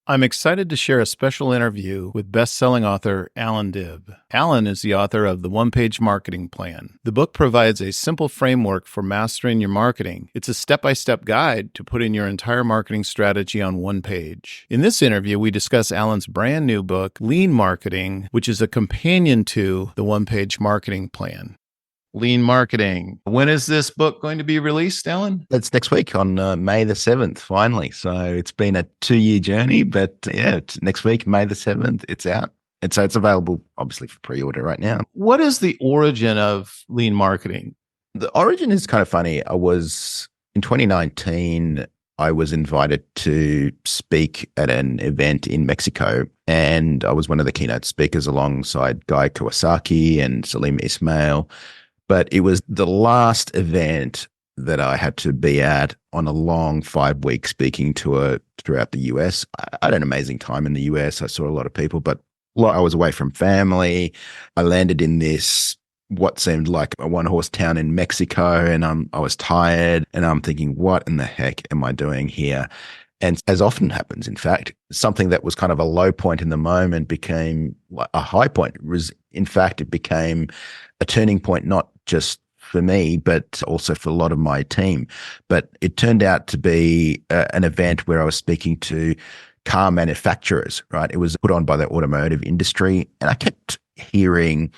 I'm excited to share a special interview with best-selling author Allan Dib. Allan is the author of The One-Page Marketing Plan. The book provides a simple framework for mastering your marketing. It's a step-by-step guide to putting your entire marketing strategy on one page. In this interview, we discuss Allan's brand new book, Lean Marketing, which is a companion to The One-Page Marketing Plan. Lean Marketing. When is this book going to be released, Allan? It's next week on May the 7th, finally. So it's been a 2-year journey, but it's next week, May the 7th, it's out. And so it's available, obviously, for pre-order right now. What is the origin of lean marketing? The origin is kind of funny. In 2019, I was invited to speak at an event in Mexico, and I was one of the keynote speakers alongside Guy Kawasaki and Salim Ismail. But it was the last event that I had to be at on a long 5-week speaking tour throughout the US. I had an amazing time in the US. I saw a lot of people, but I was away from family. I landed in this, what seemed like a one-horse town in Mexico, and I was tired, and I'm thinking, what in the heck am I doing here? And as often happens, in fact, something that was kind of a low point in the moment became a high point. It became a turning point, not just for me, but also for a lot of my team. But it turned out to be an event where I was speaking to car manufacturers, right? It was put on by the automotive industry, and I kept hearing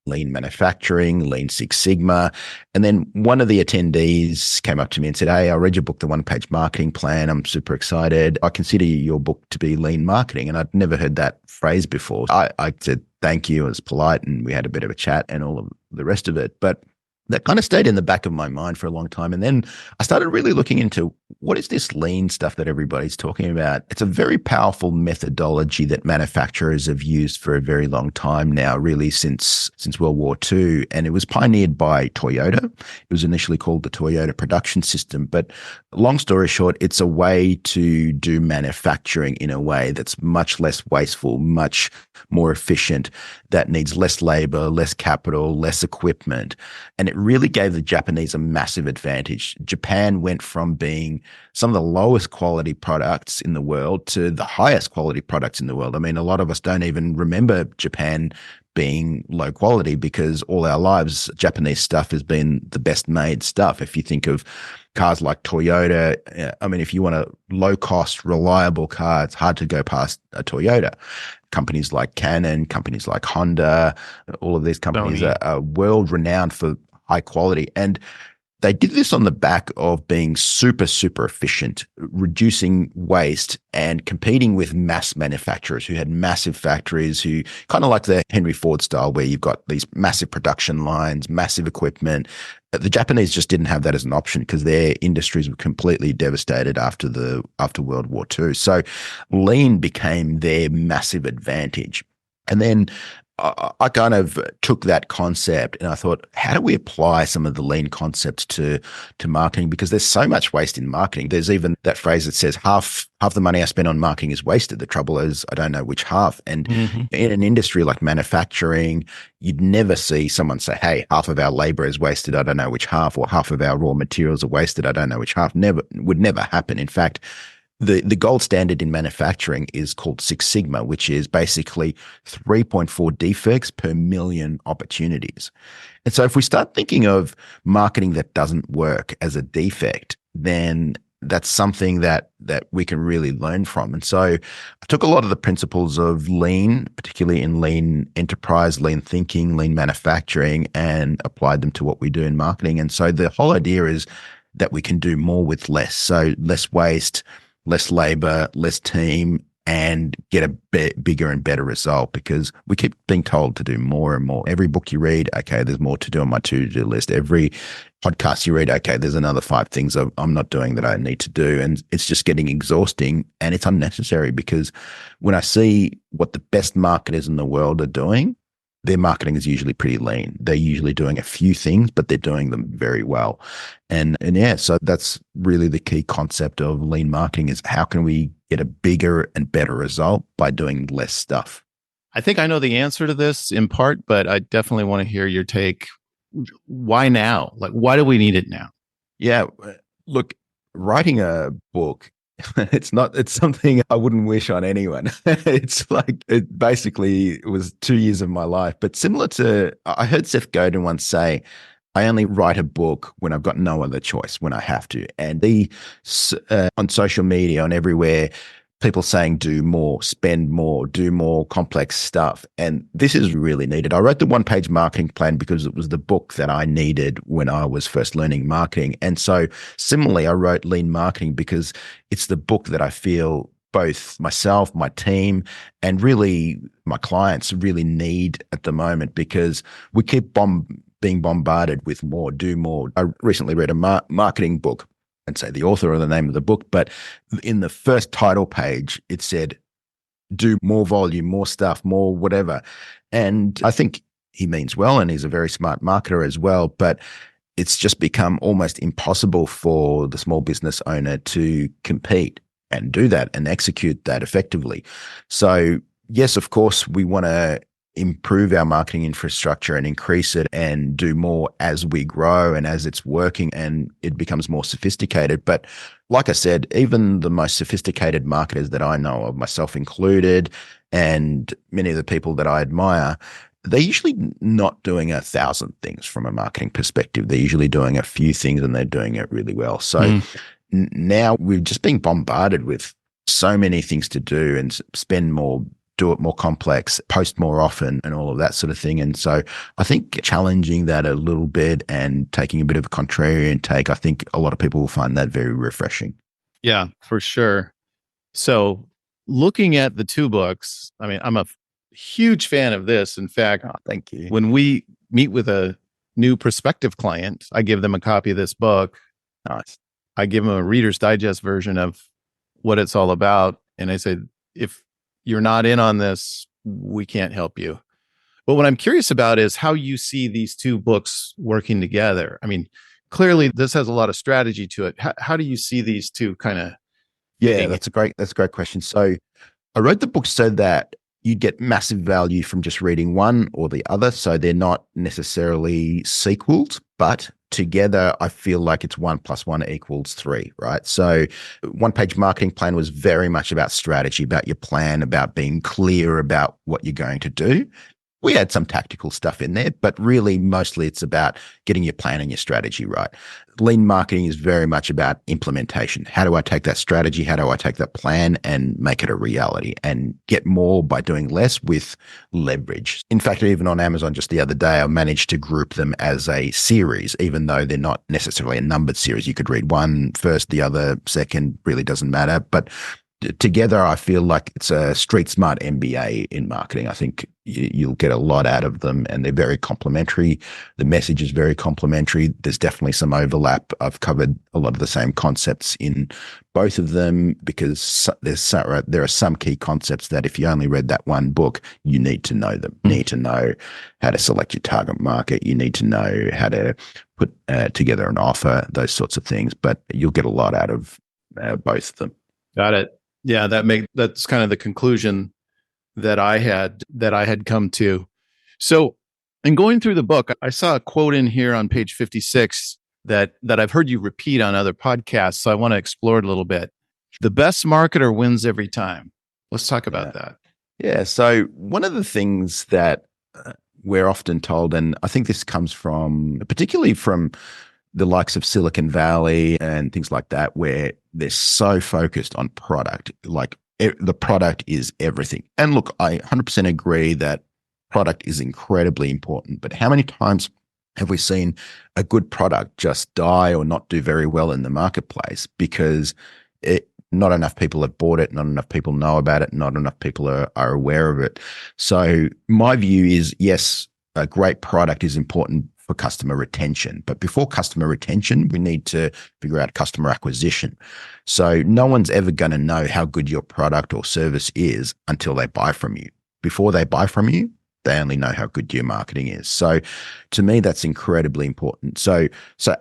lean manufacturing, Lean Six Sigma. And then one of the attendees came up to me and said, "Hey, I read your book, The One-Page Marketing Plan. I'm super excited. I consider your book to be lean marketing." And I'd never heard that phrase before. I said, thank you. It was polite, and we had a bit of a chat and all of the rest of it. But that kind of stayed in the back of my mind for a long time. And then I started really looking into what is this lean stuff that everybody's talking about. It's a very powerful methodology that manufacturers have used for a very long time now, really since World War II. And it was pioneered by Toyota. It was initially called the Toyota Production System. But long story short, it's a way to do manufacturing in a way that's much less wasteful, much more efficient, that needs less labor, less capital, less equipment. And it really gave the Japanese a massive advantage. Japan went from being some of the lowest quality products in the world to the highest quality products in the world. I mean, a lot of us don't even remember Japan being low quality because all our lives, Japanese stuff has been the best made stuff. If you think of cars like Toyota, I mean, if you want a low cost, reliable car, it's hard to go past a Toyota. Companies like Canon, companies like Honda, all of these companies are world renowned for high quality. And they did this on the back of being super, super efficient, reducing waste and competing with mass manufacturers who had massive factories, who kind of like the Henry Ford style, where you've got these massive production lines, massive equipment. The Japanese just didn't have that as an option because their industries were completely devastated after World War II. So lean became their massive advantage. And then I kind of took that concept and I thought, how do we apply some of the lean concepts to marketing? Because there's so much waste in marketing. There's even that phrase that says half the money I spend on marketing is wasted. The trouble is I don't know which half. And in an industry like manufacturing, you'd never see someone say, hey, half of our labor is wasted. I don't know which half, or half of our raw materials are wasted. I don't know which half. Would never happen. In fact, the gold standard in manufacturing is called Six Sigma, which is basically 3.4 defects per million opportunities. And so if we start thinking of marketing that doesn't work as a defect, then that's something that we can really learn from. And so I took a lot of the principles of lean, particularly in lean enterprise, lean thinking, lean manufacturing, and applied them to what we do in marketing. And so the whole idea is that we can do more with less. So less waste, less labor, less team, and get a bigger and better result, because we keep being told to do more and more. Every book you read, okay, there's more to do on my to-do list. Every podcast you read, okay, there's another 5 things I'm not doing that I need to do. And it's just getting exhausting, and it's unnecessary, because when I see what the best marketers in the world are doing, their marketing is usually pretty lean. They're usually doing a few things, but they're doing them very well. And yeah, so that's really the key concept of lean marketing, is how can we get a bigger and better result by doing less stuff? I think I know the answer to this in part, but I definitely want to hear your take. Why now? Like, why do we need it now? Yeah, look, writing a book It's something I wouldn't wish on anyone. It's like, it was 2 years of my life. But similar to, I heard Seth Godin once say, I only write a book when I've got no other choice, when I have to. And on social media, on everywhere, people saying do more, spend more, do more complex stuff. And this is really needed. I wrote the one-page marketing plan because it was the book that I needed when I was first learning marketing. And so similarly, I wrote Lean Marketing because it's the book that I feel both myself, my team, and really my clients really need at the moment, because we keep being bombarded with more, do more. I recently read a marketing book, and say the author or the name of the book, but in the first title page, it said, do more volume, more stuff, more whatever. And I think he means well, and he's a very smart marketer as well, but it's just become almost impossible for the small business owner to compete and do that and execute that effectively. So yes, of course, we want to improve our marketing infrastructure and increase it and do more as we grow and as it's working and it becomes more sophisticated. But like I said, even the most sophisticated marketers that I know of, myself included, and many of the people that I admire, they're usually not doing 1,000 things from a marketing perspective. They're usually doing a few things and they're doing it really well. So now we're just being bombarded with so many things to do and spend more, do it more complex, post more often, and all of that sort of thing. And so I think challenging that a little bit and taking a bit of a contrarian take, I think a lot of people will find that very refreshing. Yeah, for sure. So looking at the two books, I mean, I'm a huge fan of this. In fact, thank you. When we meet with a new prospective client, I give them a copy of this book. Nice. I give them a Reader's Digest version of what it's all about. And I say, if you're not in on this, we can't help you. But what I'm curious about is how you see these two books working together. I mean, clearly this has a lot of strategy to it. How do you see these two kind of? Yeah, that's a great question. So I wrote the book so that you'd get massive value from just reading one or the other. So they're not necessarily sequels, but together I feel like it's 1 + 1 = 3, right? So one-page marketing plan was very much about strategy, about your plan, about being clear about what you're going to do. We had some tactical stuff in there, but really mostly it's about getting your plan and your strategy right. Lean marketing is very much about implementation. How do I take that strategy? How do I take that plan and make it a reality and get more by doing less with leverage? In fact, even on Amazon just the other day, I managed to group them as a series, even though they're not necessarily a numbered series. You could read one first, the other second, really doesn't matter. But together, I feel like it's a street smart MBA in marketing. I think you'll get a lot out of them, and they're very complementary. The message is very complementary. There's definitely some overlap. I've covered a lot of the same concepts in both of them because there are some key concepts that if you only read that one book, you need to know them. You need to know how to select your target market. You need to know how to put together an offer, those sorts of things. But you'll get a lot out of both of them. Got it. Yeah, that's kind of the conclusion that I had come to. So, in going through the book, I saw a quote in here on page 56 that I've heard you repeat on other podcasts. So I want to explore it a little bit. The best marketer wins every time. Let's talk about that. Yeah. So one of the things that we're often told, and I think this comes particularly from the likes of Silicon Valley and things like that, where they're so focused on product, like the product is everything. And look, I 100% agree that product is incredibly important, but how many times have we seen a good product just die or not do very well in the marketplace because not enough people have bought it, not enough people know about it, not enough people are aware of it. So my view is, yes, a great product is important for customer retention. But before customer retention, we need to figure out customer acquisition. So no one's ever going to know how good your product or service is until they buy from you. Before they buy from you, they only know how good your marketing is. So to me, that's incredibly important. So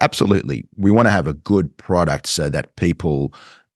absolutely, we want to have a good product so that people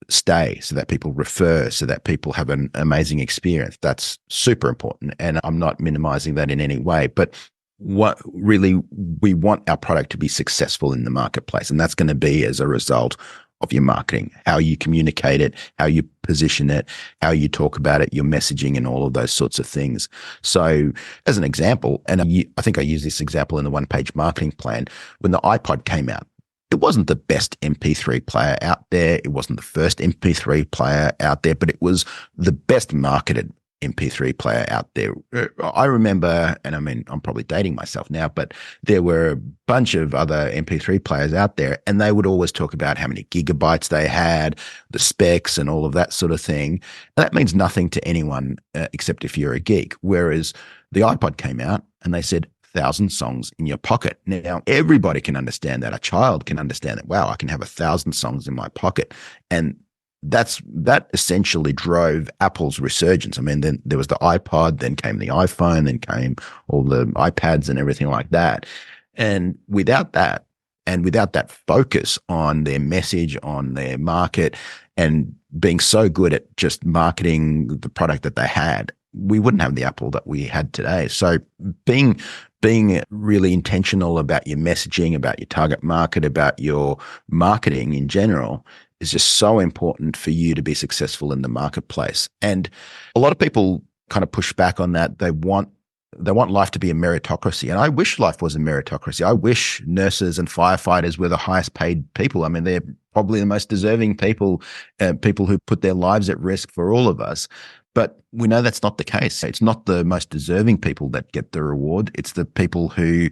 stay, so that people refer, so that people have an amazing experience. That's super important. And I'm not minimizing that in any way. But what really we want our product to be successful in the marketplace. And that's going to be as a result of your marketing, how you communicate it, how you position it, how you talk about it, your messaging, and all of those sorts of things. So as an example, and I think I use this example in the one-page marketing plan, when the iPod came out, it wasn't the best MP3 player out there. It wasn't the first MP3 player out there, but it was the best marketed MP3 player out there. I remember, and I mean, I'm probably dating myself now, but there were a bunch of other MP3 players out there, and they would always talk about how many gigabytes they had, the specs, and all of that sort of thing. And that means nothing to anyone except if you're a geek. Whereas the iPod came out and they said, 1,000 songs in your pocket. Now, everybody can understand that. A child can understand that. Wow, I can have 1,000 songs in my pocket. And that essentially drove Apple's resurgence. I mean, then there was the iPod, then came the iPhone, then came all the iPads and everything like that. And without that, and without that focus on their message, on their market, and being so good at just marketing the product that they had, we wouldn't have the Apple that we had today. So being really intentional about your messaging, about your target market, about your marketing in general is just so important for you to be successful in the marketplace. And a lot of people kind of push back on that. They want life to be a meritocracy. And I wish life was a meritocracy. I wish nurses and firefighters were the highest paid people. I mean, they're probably the most deserving people, people who put their lives at risk for all of us. But we know that's not the case. It's not the most deserving people that get the reward. It's the people who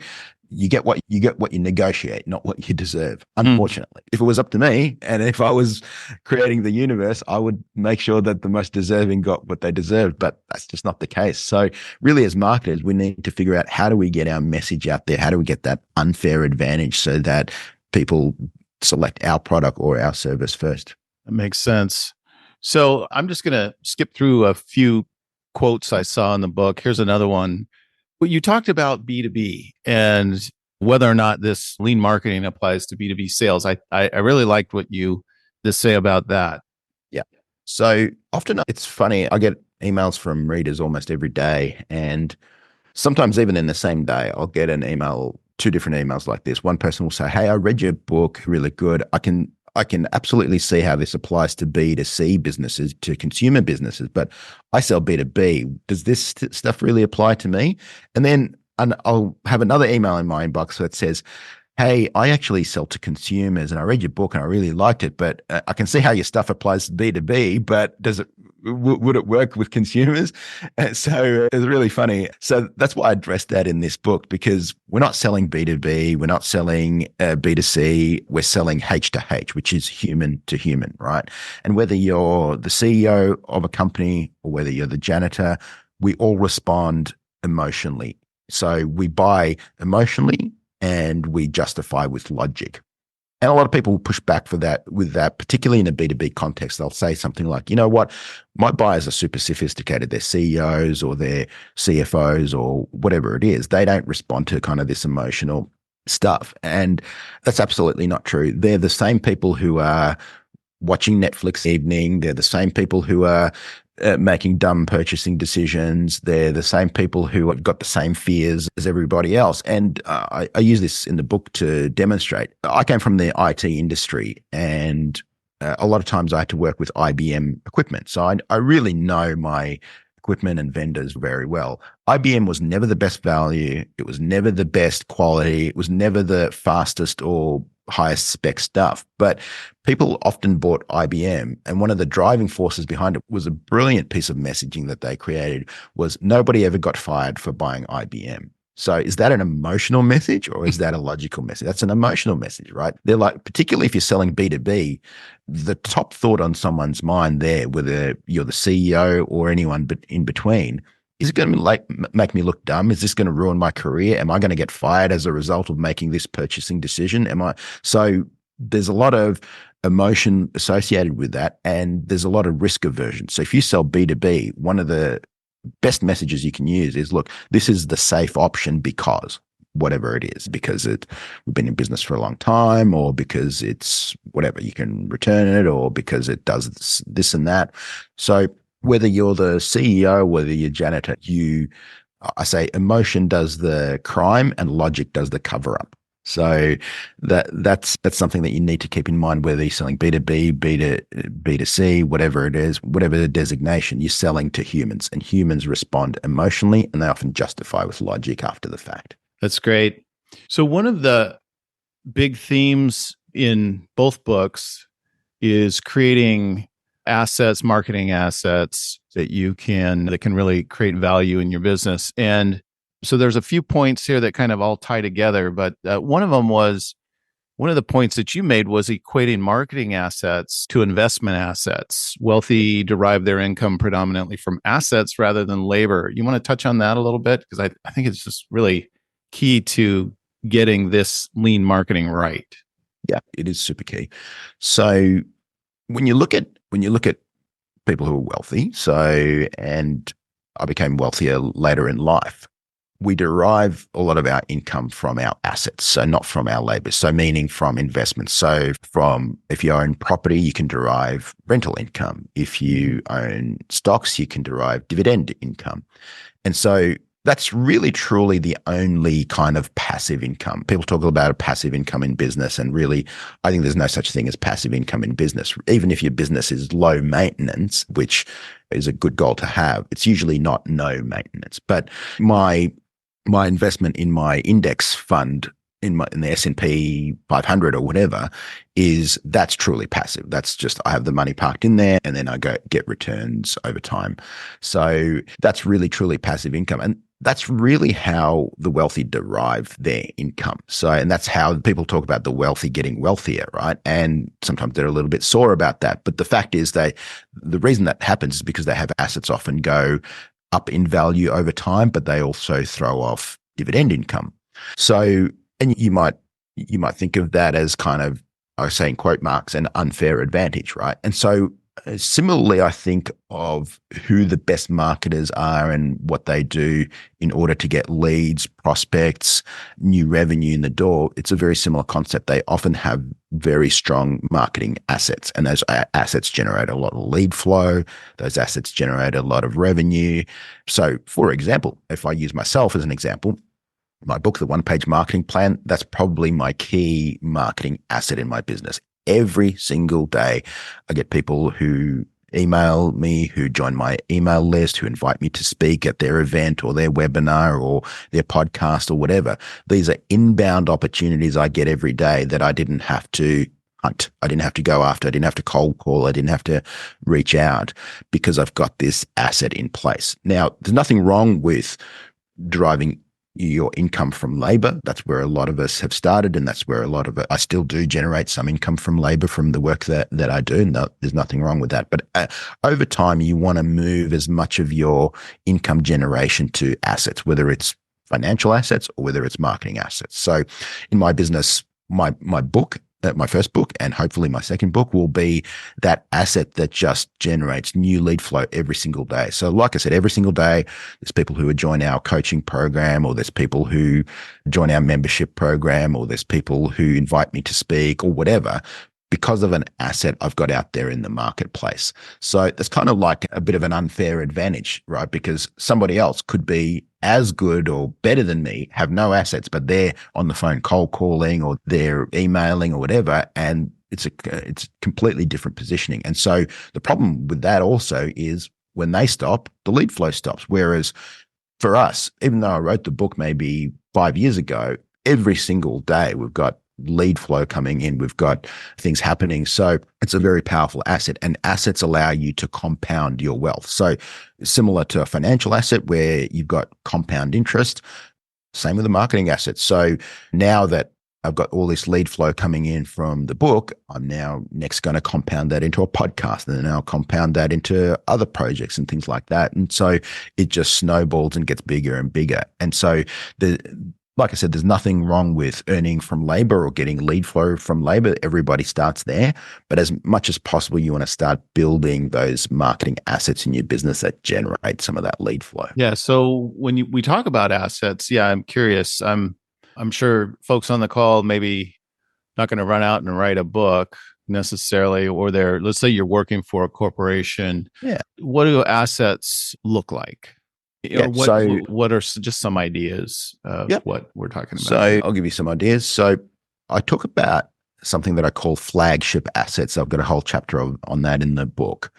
you get what you negotiate, not what you deserve, unfortunately. If it was up to me and if I was creating the universe, I would make sure that the most deserving got what they deserved, but that's just not the case. So really, as marketers, we need to figure out, how do we get our message out there? How do we get that unfair advantage so that people select our product or our service first? That makes sense. So I'm just going to skip through a few quotes I saw in the book. Here's another one. Well, you talked about B2B and whether or not this lean marketing applies to B2B sales. I really liked what you just say about that. Yeah. So often it's funny, I get emails from readers almost every day, and sometimes even in the same day, I'll get an email, 2 different emails like this. One person will say, "Hey, I read your book, really good. I can absolutely see how this applies to B2C businesses, to consumer businesses, but I sell B2B. Does this stuff really apply to me?" And then I'll have another email in my inbox that says, "Hey, I actually sell to consumers and I read your book and I really liked it, but I can see how your stuff applies to B2B, but would it work with consumers?" And so it's really funny. So that's why I addressed that in this book, because we're not selling B2B, we're not selling B2C, we're selling H to H, which is human to human, right? And whether you're the CEO of a company or whether you're the janitor, we all respond emotionally. So we buy emotionally and we justify with logic. And a lot of people push back with that, particularly in a B2B context. They'll say something like, "You know what, my buyers are super sophisticated. They're CEOs or they're CFOs or whatever it is. They don't respond to kind of this emotional stuff." And that's absolutely not true. They're the same people who are watching Netflix evening. They're the same people who are making dumb purchasing decisions. They're the same people who have got the same fears as everybody else. And I use this in the book to demonstrate. I came from the IT industry, and a lot of times I had to work with IBM equipment. So I really know my equipment and vendors very well. IBM was never the best value. It was never the best quality. It was never the fastest or highest spec stuff, but people often bought IBM. And one of the driving forces behind it was a brilliant piece of messaging that they created, was nobody ever got fired for buying IBM. So is that an emotional message or is that a logical message? That's an emotional message, right? They're like, particularly if you're selling B2B, the top thought on someone's mind there, whether you're the CEO or anyone but in between, is it going to make me look dumb? Is this going to ruin my career? Am I going to get fired as a result of making this purchasing decision? So there's a lot of emotion associated with that, and there's a lot of risk aversion. So if you sell B2B, one of the best messages you can use is, look, this is the safe option because whatever it is, because we've been in business for a long time, or because it's whatever, you can return it, or because it does this and that. So whether you're the CEO, whether you're janitor, I say emotion does the crime and logic does the cover up. So that's something that you need to keep in mind, whether you're selling B2B, B2C, whatever it is, whatever the designation, you're selling to humans, and humans respond emotionally, and they often justify with logic after the fact. That's great. So one of the big themes in both books is creating assets, marketing assets that can really create value in your business. And so there's a few points here that kind of all tie together, but one of the points that you made was equating marketing assets to investment assets. Wealthy derive their income predominantly from assets rather than labor. You want to touch on that a little bit? Because I think it's just really key to getting this lean marketing right. Yeah, it is super key. So when you look at people who are wealthy, and I became wealthier later in life, we derive a lot of our income from our assets, so not from our labor. So meaning from investments. So if you own property, you can derive rental income. If you own stocks, you can derive dividend income. And so that's really truly the only kind of passive income. People talk about a passive income in business, and really, I think there's no such thing as passive income in business. Even if your business is low maintenance, which is a good goal to have, it's usually not no maintenance. But my investment in my index fund in the S&P 500 or whatever that's truly passive. That's just, I have the money parked in there and then I get returns over time. So that's really truly passive income. And that's really how the wealthy derive their income. So, and that's how people talk about the wealthy getting wealthier, right? And sometimes they're a little bit sore about that. But the fact is the reason that happens is because they have assets often go up in value over time, but they also throw off dividend income. So, and you might think of that as kind of, I was saying quote marks, an unfair advantage, right? And so similarly, I think of who the best marketers are and what they do in order to get leads, prospects, new revenue in the door. It's a very similar concept. They often have very strong marketing assets, and those assets generate a lot of lead flow. Those assets generate a lot of revenue. So, for example, if I use myself as an example, my book, The One-Page Marketing Plan, that's probably my key marketing asset in my business. Every single day, I get people who email me, who join my email list, who invite me to speak at their event or their webinar or their podcast or whatever. These are inbound opportunities I get every day that I didn't have to hunt. I didn't have to go after. I didn't have to cold call. I didn't have to reach out because I've got this asset in place. Now, there's nothing wrong with deriving your income from labor. That's where a lot of us have started, and that's where a lot of it, I still do generate some income from labor from the work that I do. No, there's nothing wrong with that. But over time, you want to move as much of your income generation to assets, whether it's financial assets or whether it's marketing assets. So in my business, my book, my first book, and hopefully my second book, will be that asset that just generates new lead flow every single day. So like I said, every single day, there's people who would join our coaching program, or there's people who join our membership program, or there's people who invite me to speak or whatever, because of an asset I've got out there in the marketplace. So it's kind of like a bit of an unfair advantage, right? Because somebody else could be as good or better than me, have no assets, but they're on the phone cold calling or they're emailing or whatever. And it's completely different positioning. And so the problem with that also is when they stop, the lead flow stops. Whereas for us, even though I wrote the book maybe 5 years ago, every single day we've got lead flow coming in. We've got things happening. So it's a very powerful asset, and assets allow you to compound your wealth. So similar to a financial asset where you've got compound interest, same with the marketing assets. So now that I've got all this lead flow coming in from the book, I'm now next going to compound that into a podcast, and then I'll compound that into other projects and things like that. And so it just snowballs and gets bigger and bigger. And so like I said, there's nothing wrong with earning from labor or getting lead flow from labor. Everybody starts there. But as much as possible, you want to start building those marketing assets in your business that generate some of that lead flow. Yeah. So when we talk about assets, I'm curious. I'm sure folks on the call maybe not going to run out and write a book necessarily, or let's say you're working for a corporation. Yeah. What do assets look like Yeah. Or So, what are just some ideas of yeah. what we're talking about So here? I'll give you some ideas. So I talk about something that I call flagship assets. I've got a whole chapter on that in the book.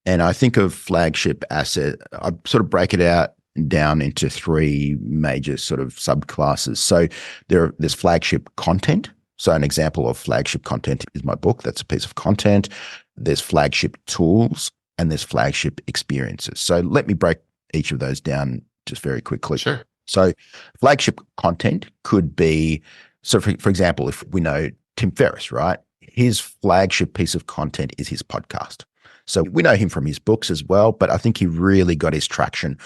And I think of flagship asset, I sort of break it out down into three major sort of subclasses. So there's flagship content. So an example of flagship content is my book. That's a piece of content. There's flagship tools and there's flagship experiences. So let me break each of those down just very quickly. Sure. So flagship content could be, so for example, if we know Tim Ferriss, right? His flagship piece of content is his podcast. So we know him from his books as well, but I think he really got his traction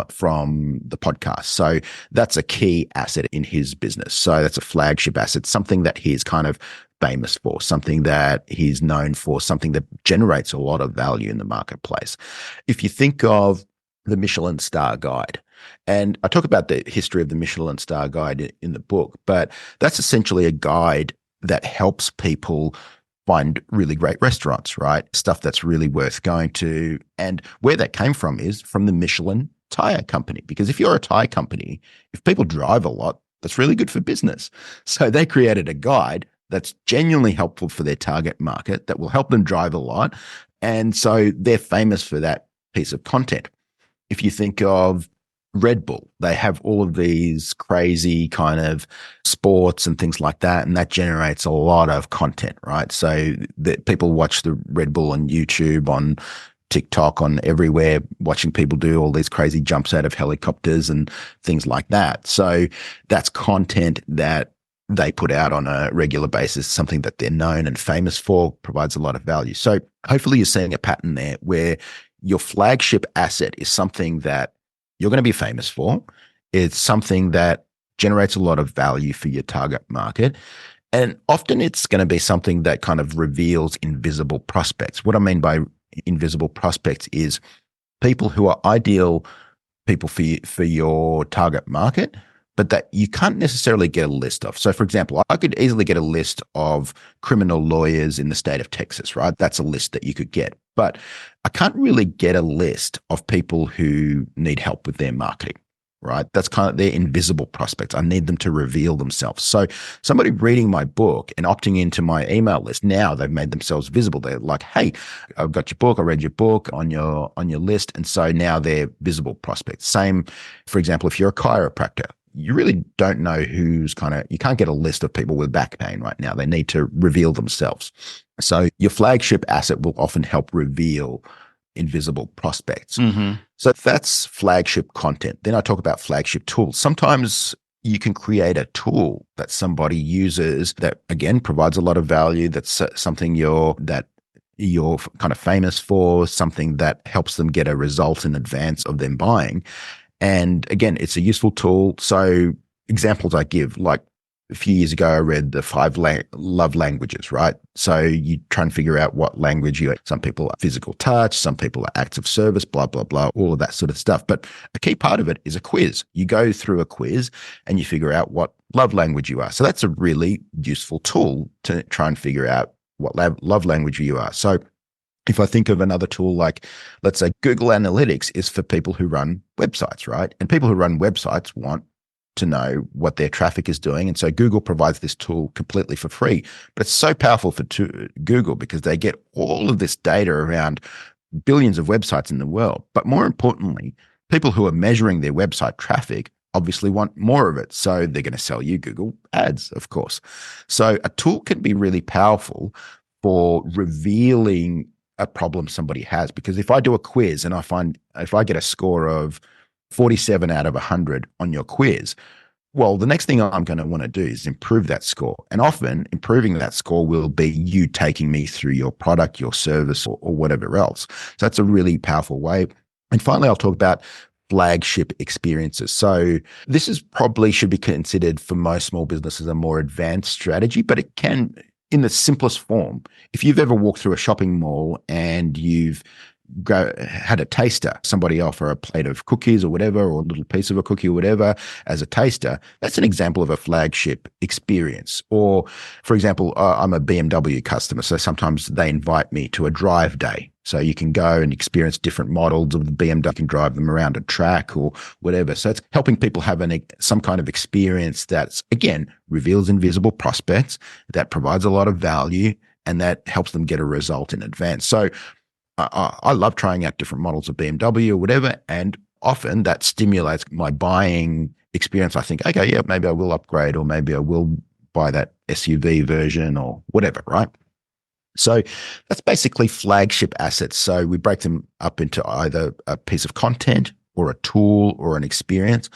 from the podcast. So that's a key asset in his business. So that's a flagship asset, something that he's kind of famous for, something that he's known for, something that generates a lot of value in the marketplace. If you think of the Michelin Star Guide, and I talk about the history of the Michelin Star Guide in the book, but that's essentially a guide that helps people find really great restaurants, right? Stuff that's really worth going to. And where that came from is from the Michelin tire company. Because if you're a tire company, if people drive a lot, that's really good for business. So they created a guide that's genuinely helpful for their target market that will help them drive a lot. And so they're famous for that piece of content. If you think of Red Bull, they have all of these crazy kind of sports and things like that, and that generates a lot of content, right? So that people watch the Red Bull on YouTube, on TikTok, on everywhere, watching people do all these crazy jumps out of helicopters and things like that. So that's content that they put out on a regular basis, something that they're known and famous for, provides a lot of value. So hopefully you're seeing a pattern there where your flagship asset is something that you're going to be famous for. It's something that generates a lot of value for your target market. And often it's going to be something that kind of reveals invisible prospects. What I mean by invisible prospects is people who are ideal people for your target market, but that you can't necessarily get a list of. So for example, I could easily get a list of criminal lawyers in the state of Texas, right? That's a list that you could get. But I can't really get a list of people who need help with their marketing, right? That's kind of their invisible prospects. I need them to reveal themselves. So somebody reading my book and opting into my email list, now they've made themselves visible. They're like, hey, I've got your book. I read your book on your list. And so now they're visible prospects. Same, for example, if you're a chiropractor, you really don't know you can't get a list of people with back pain right now. They need to reveal themselves. So your flagship asset will often help reveal invisible prospects. Mm-hmm. So that's flagship content. Then I talk about flagship tools. Sometimes you can create a tool that somebody uses that, again, provides a lot of value. That's something you're kind of famous for, something that helps them get a result in advance of them buying. And again, it's a useful tool. So examples I give, like a few years ago, I read the 5 love languages, right? So you try and figure out what language some people are physical touch, some people are acts of service, blah, blah, blah, all of that sort of stuff. But a key part of it is a quiz. You go through a quiz and you figure out what love language you are. So that's a really useful tool to try and figure out what love language you are. So if I think of another tool like, let's say Google Analytics is for people who run websites, right? And people who run websites want to know what their traffic is doing. And so Google provides this tool completely for free. But it's so powerful for Google because they get all of this data around billions of websites in the world. But more importantly, people who are measuring their website traffic obviously want more of it. So they're going to sell you Google ads, of course. So a tool can be really powerful for revealing a problem somebody has, because if I do a quiz and if I get a score of 47 out of 100 on your quiz, well, the next thing I'm going to want to do is improve that score. And often improving that score will be you taking me through your product, your service, or whatever else. So that's a really powerful way. And finally, I'll talk about flagship experiences. So this is probably should be considered for most small businesses a more advanced strategy, but it can, in the simplest form, if you've ever walked through a shopping mall and you've had a taster, somebody offer a plate of cookies or whatever, or a little piece of a cookie or whatever as a taster, that's an example of a flagship experience. Or, for example, I'm a BMW customer, so sometimes they invite me to a drive day. So you can go and experience different models of the BMW, you can drive them around a track or whatever. So it's helping people have some kind of experience that's, again, reveals invisible prospects, that provides a lot of value, and that helps them get a result in advance. So I love trying out different models of BMW or whatever, and often that stimulates my buying experience. I think, okay, yeah, maybe I will upgrade, or maybe I will buy that SUV version or whatever, right? So that's basically flagship assets. So we break them up into either a piece of content or a tool or an experience.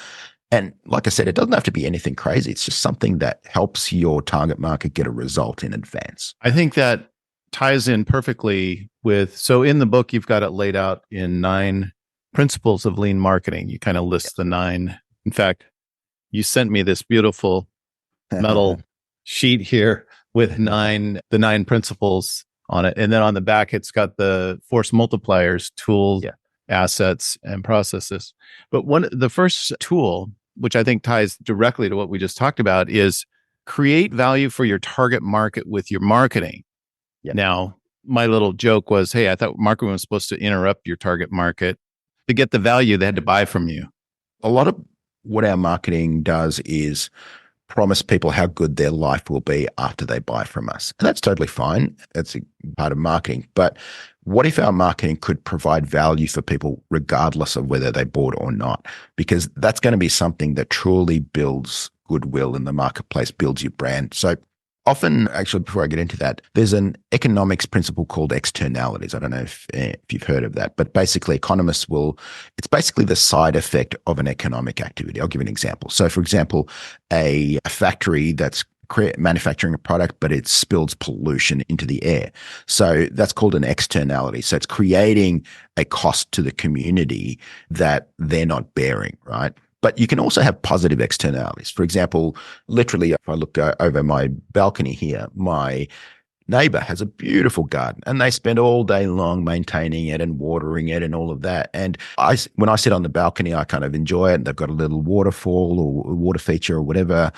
And like I said, it doesn't have to be anything crazy. It's just something that helps your target market get a result in advance. I think that ties in perfectly with, so in the book, you've got it laid out in 9 principles of lean marketing. You kind of list the 9. In fact, you sent me this beautiful metal sheet here with the 9 principles on it. And then on the back, it's got the force multipliers, tools, assets, and processes. But the first tool, which I think ties directly to what we just talked about, is create value for your target market with your marketing. Yep. Now, my little joke was, hey, I thought marketing was supposed to interrupt your target market. To get the value, they had to buy from you. A lot of what our marketing does is promise people how good their life will be after they buy from us. And that's totally fine. That's a part of marketing. But what if our marketing could provide value for people regardless of whether they bought or not? Because that's going to be something that truly builds goodwill in the marketplace, builds your brand. So often, actually, before I get into that, there's an economics principle called externalities. I don't know if you've heard of that, but basically economists it's basically the side effect of an economic activity. I'll give you an example. So for example, a factory that's manufacturing a product, but it spills pollution into the air. So that's called an externality. So it's creating a cost to the community that they're not bearing, right? But you can also have positive externalities. For example, literally, if I look over my balcony here, my neighbor has a beautiful garden and they spend all day long maintaining it and watering it and all of that. And when I sit on the balcony, I kind of enjoy it. They've got a little waterfall or water feature or whatever.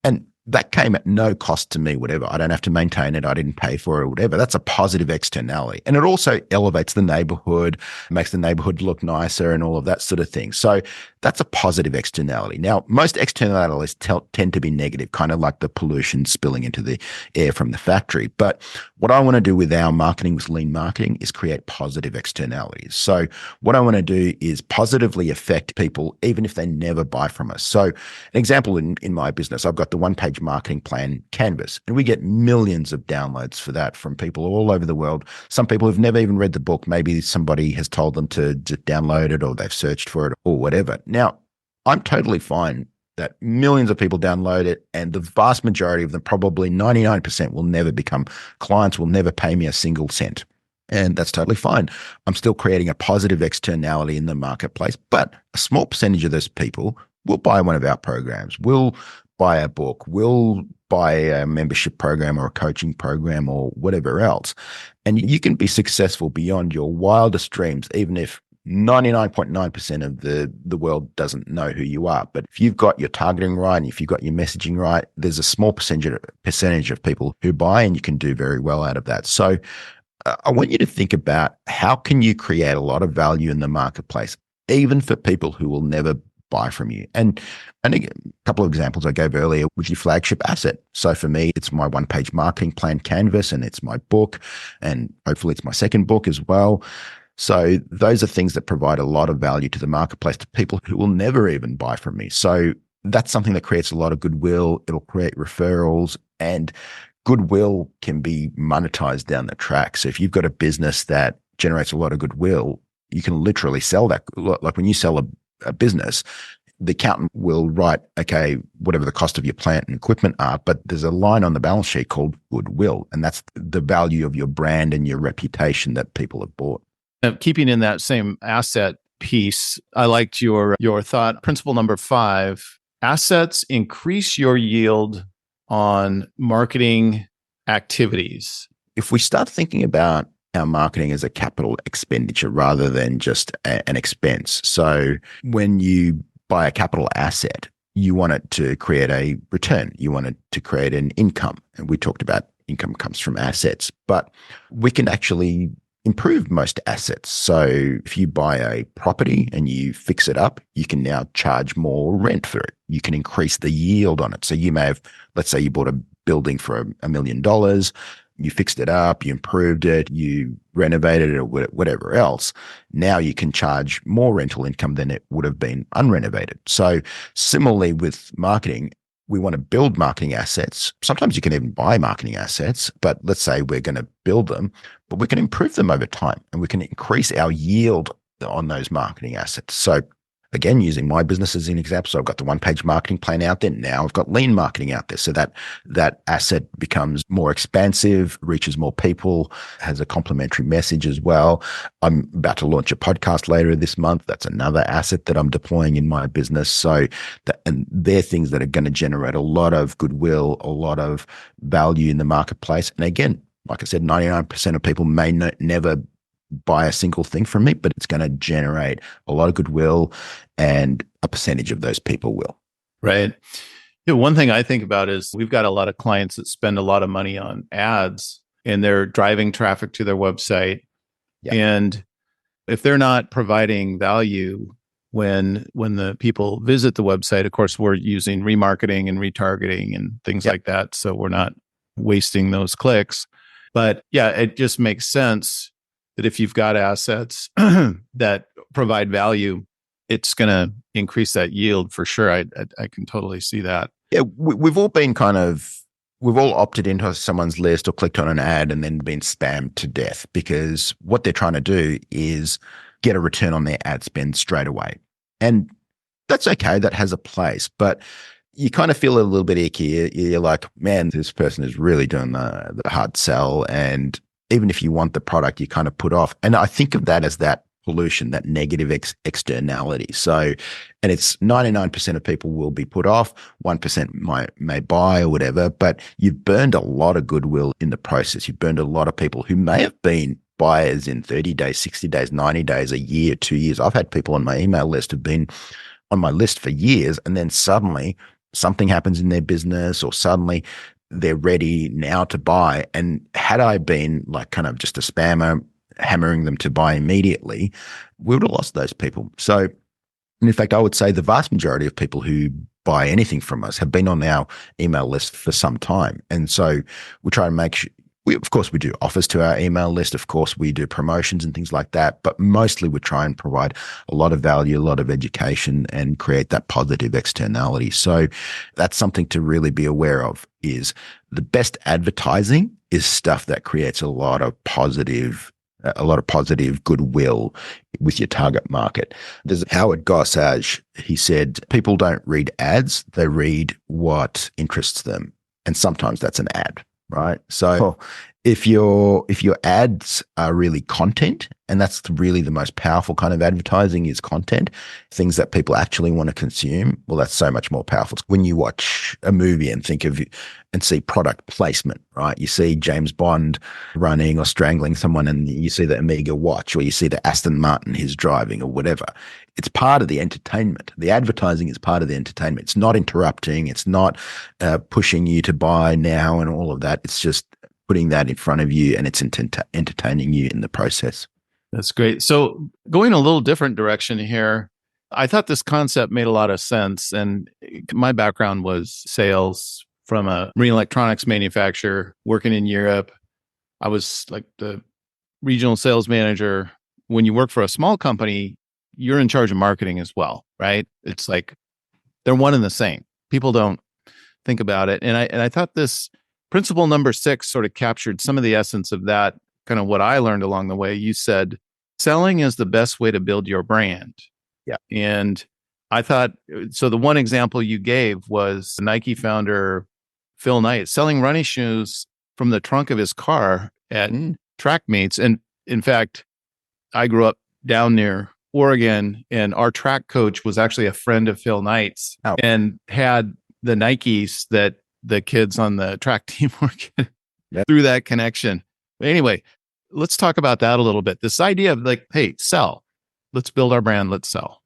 And that came at no cost to me, whatever. I don't have to maintain it. I didn't pay for it or whatever. That's a positive externality. And it also elevates the neighborhood, makes the neighborhood look nicer and all of that sort of thing. So that's a positive externality. Now, most externalities tend to be negative, kind of like the pollution spilling into the air from the factory. But what I want to do with our marketing, with lean marketing, is create positive externalities. So what I want to do is positively affect people, even if they never buy from us. So an example in my business, I've got the one-page marketing plan Canvas, and we get millions of downloads for that from people all over the world. Some people have never even read the book. Maybe somebody has told them to download it, or they've searched for it or whatever. Now, I'm totally fine that millions of people download it, and the vast majority of them, probably 99%, will never become clients, will never pay me a single cent. And that's totally fine. I'm still creating a positive externality in the marketplace, but a small percentage of those people will buy one of our programs, will buy a book, will buy a membership program or a coaching program or whatever else. And you can be successful beyond your wildest dreams, even if 99.9% of the world doesn't know who you are. But if you've got your targeting right, and if you've got your messaging right, there's a small percentage of people who buy, and you can do very well out of that. So I want you to think about, how can you create a lot of value in the marketplace, even for people who will never buy from you? And a couple of examples I gave earlier, which is your flagship asset. So for me, it's my one-page marketing plan Canvas, and it's my book, and hopefully it's my second book as well. So those are things that provide a lot of value to the marketplace, to people who will never even buy from me. So that's something that creates a lot of goodwill. It'll create referrals, and goodwill can be monetized down the track. So if you've got a business that generates a lot of goodwill, you can literally sell that. Like when you sell a business, the accountant will write, okay, whatever the cost of your plant and equipment are, but there's a line on the balance sheet called goodwill, and that's the value of your brand and your reputation that people have bought. Keeping in that same asset piece, I liked your thought. Principle number 5, assets increase your yield on marketing activities. If we start thinking about our marketing as a capital expenditure rather than just an expense. So when you buy a capital asset, you want it to create a return. You want it to create an income. And we talked about income comes from assets, but we can actually improve most assets. So if you buy a property and you fix it up, you can now charge more rent for it. You can increase the yield on it. So you may have, let's say you bought a building for $1 million, you fixed it up, you improved it, you renovated it or whatever else. Now you can charge more rental income than it would have been unrenovated. So similarly with marketing, we want to build marketing assets. Sometimes you can even buy marketing assets, but let's say we're going to build them, but we can improve them over time and we can increase our yield on those marketing assets. So again, using my business as an example, so I've got the one-page marketing plan out there. Now I've got lean marketing out there. So that asset becomes more expansive, reaches more people, has a complementary message as well. I'm about to launch a podcast later this month. That's another asset that I'm deploying in my business. So and they're things that are going to generate a lot of goodwill, a lot of value in the marketplace. And again, like I said, 99% of people may never buy a single thing from me, but it's going to generate a lot of goodwill, and a percentage of those people will. Right. One thing I think about is we've got a lot of clients that spend a lot of money on ads and they're driving traffic to their website. Yeah. And if they're not providing value when the people visit the website, of course, we're using remarketing and retargeting and things like that. So we're not wasting those clicks. But yeah, it just makes sense that if you've got assets that provide value, it's going to increase that yield for sure. I can totally see that. Yeah, we've all been we've all opted into someone's list or clicked on an ad and then been spammed to death, because what they're trying to do is get a return on their ad spend straight away. And that's okay. That has a place, but you kind of feel a little bit icky. You're like, man, this person is really doing the hard sell. And even if you want the product, you kind of put off. And I think of that as that pollution, that negative externality. So, and it's 99% of people will be put off. 1% may buy or whatever, but you've burned a lot of goodwill in the process. You've burned a lot of people who may have been buyers in 30 days, 60 days, 90 days, a year, 2 years. I've had people on my email list who've been on my list for years, and then suddenly something happens in their business, or suddenly they're ready now to buy. And had I been like kind of just a spammer, hammering them to buy immediately, we would have lost those people. So, and in fact, I would say the vast majority of people who buy anything from us have been on our email list for some time. And so we try to make sure, of course, we do offers to our email list. Of course, we do promotions and things like that. But mostly we try and provide a lot of value, a lot of education, and create that positive externality. So that's something to really be aware of, is the best advertising is stuff that creates a lot of positive goodwill with your target market. There's Howard Gossage. He said, people don't read ads, they read what interests them. And sometimes that's an ad. Right. So if your ads are really content, and that's really the most powerful kind of advertising, is content, things that people actually want to consume, well, that's so much more powerful. When you watch a movie and see product placement, right? You see James Bond running or strangling someone, and you see the Omega watch, or you see the Aston Martin he's driving, or whatever. It's part of the entertainment. The advertising is part of the entertainment. It's not interrupting. It's not pushing you to buy now and all of that. It's just putting that in front of you, and it's entertaining you in the process. That's great. So going a little different direction here, I thought this concept made a lot of sense. And my background was sales from a marine electronics manufacturer working in Europe. I was like the regional sales manager. When you work for a small company, you're in charge of marketing as well, right? It's like they're one and the same. People don't think about it. And I thought this principle number 6 sort of captured some of the essence of that, kind of what I learned along the way. You said, selling is the best way to build your brand. Yeah. And I thought, so the one example you gave was Nike founder Phil Knight selling running shoes from the trunk of his car at track meets. And in fact, I grew up down near Oregon, and our track coach was actually a friend of Phil Knight's and had the Nikes that the kids on the track team were getting through that connection. But anyway, let's talk about that a little bit. This idea of like, hey, sell. Let's build our brand. Let's sell.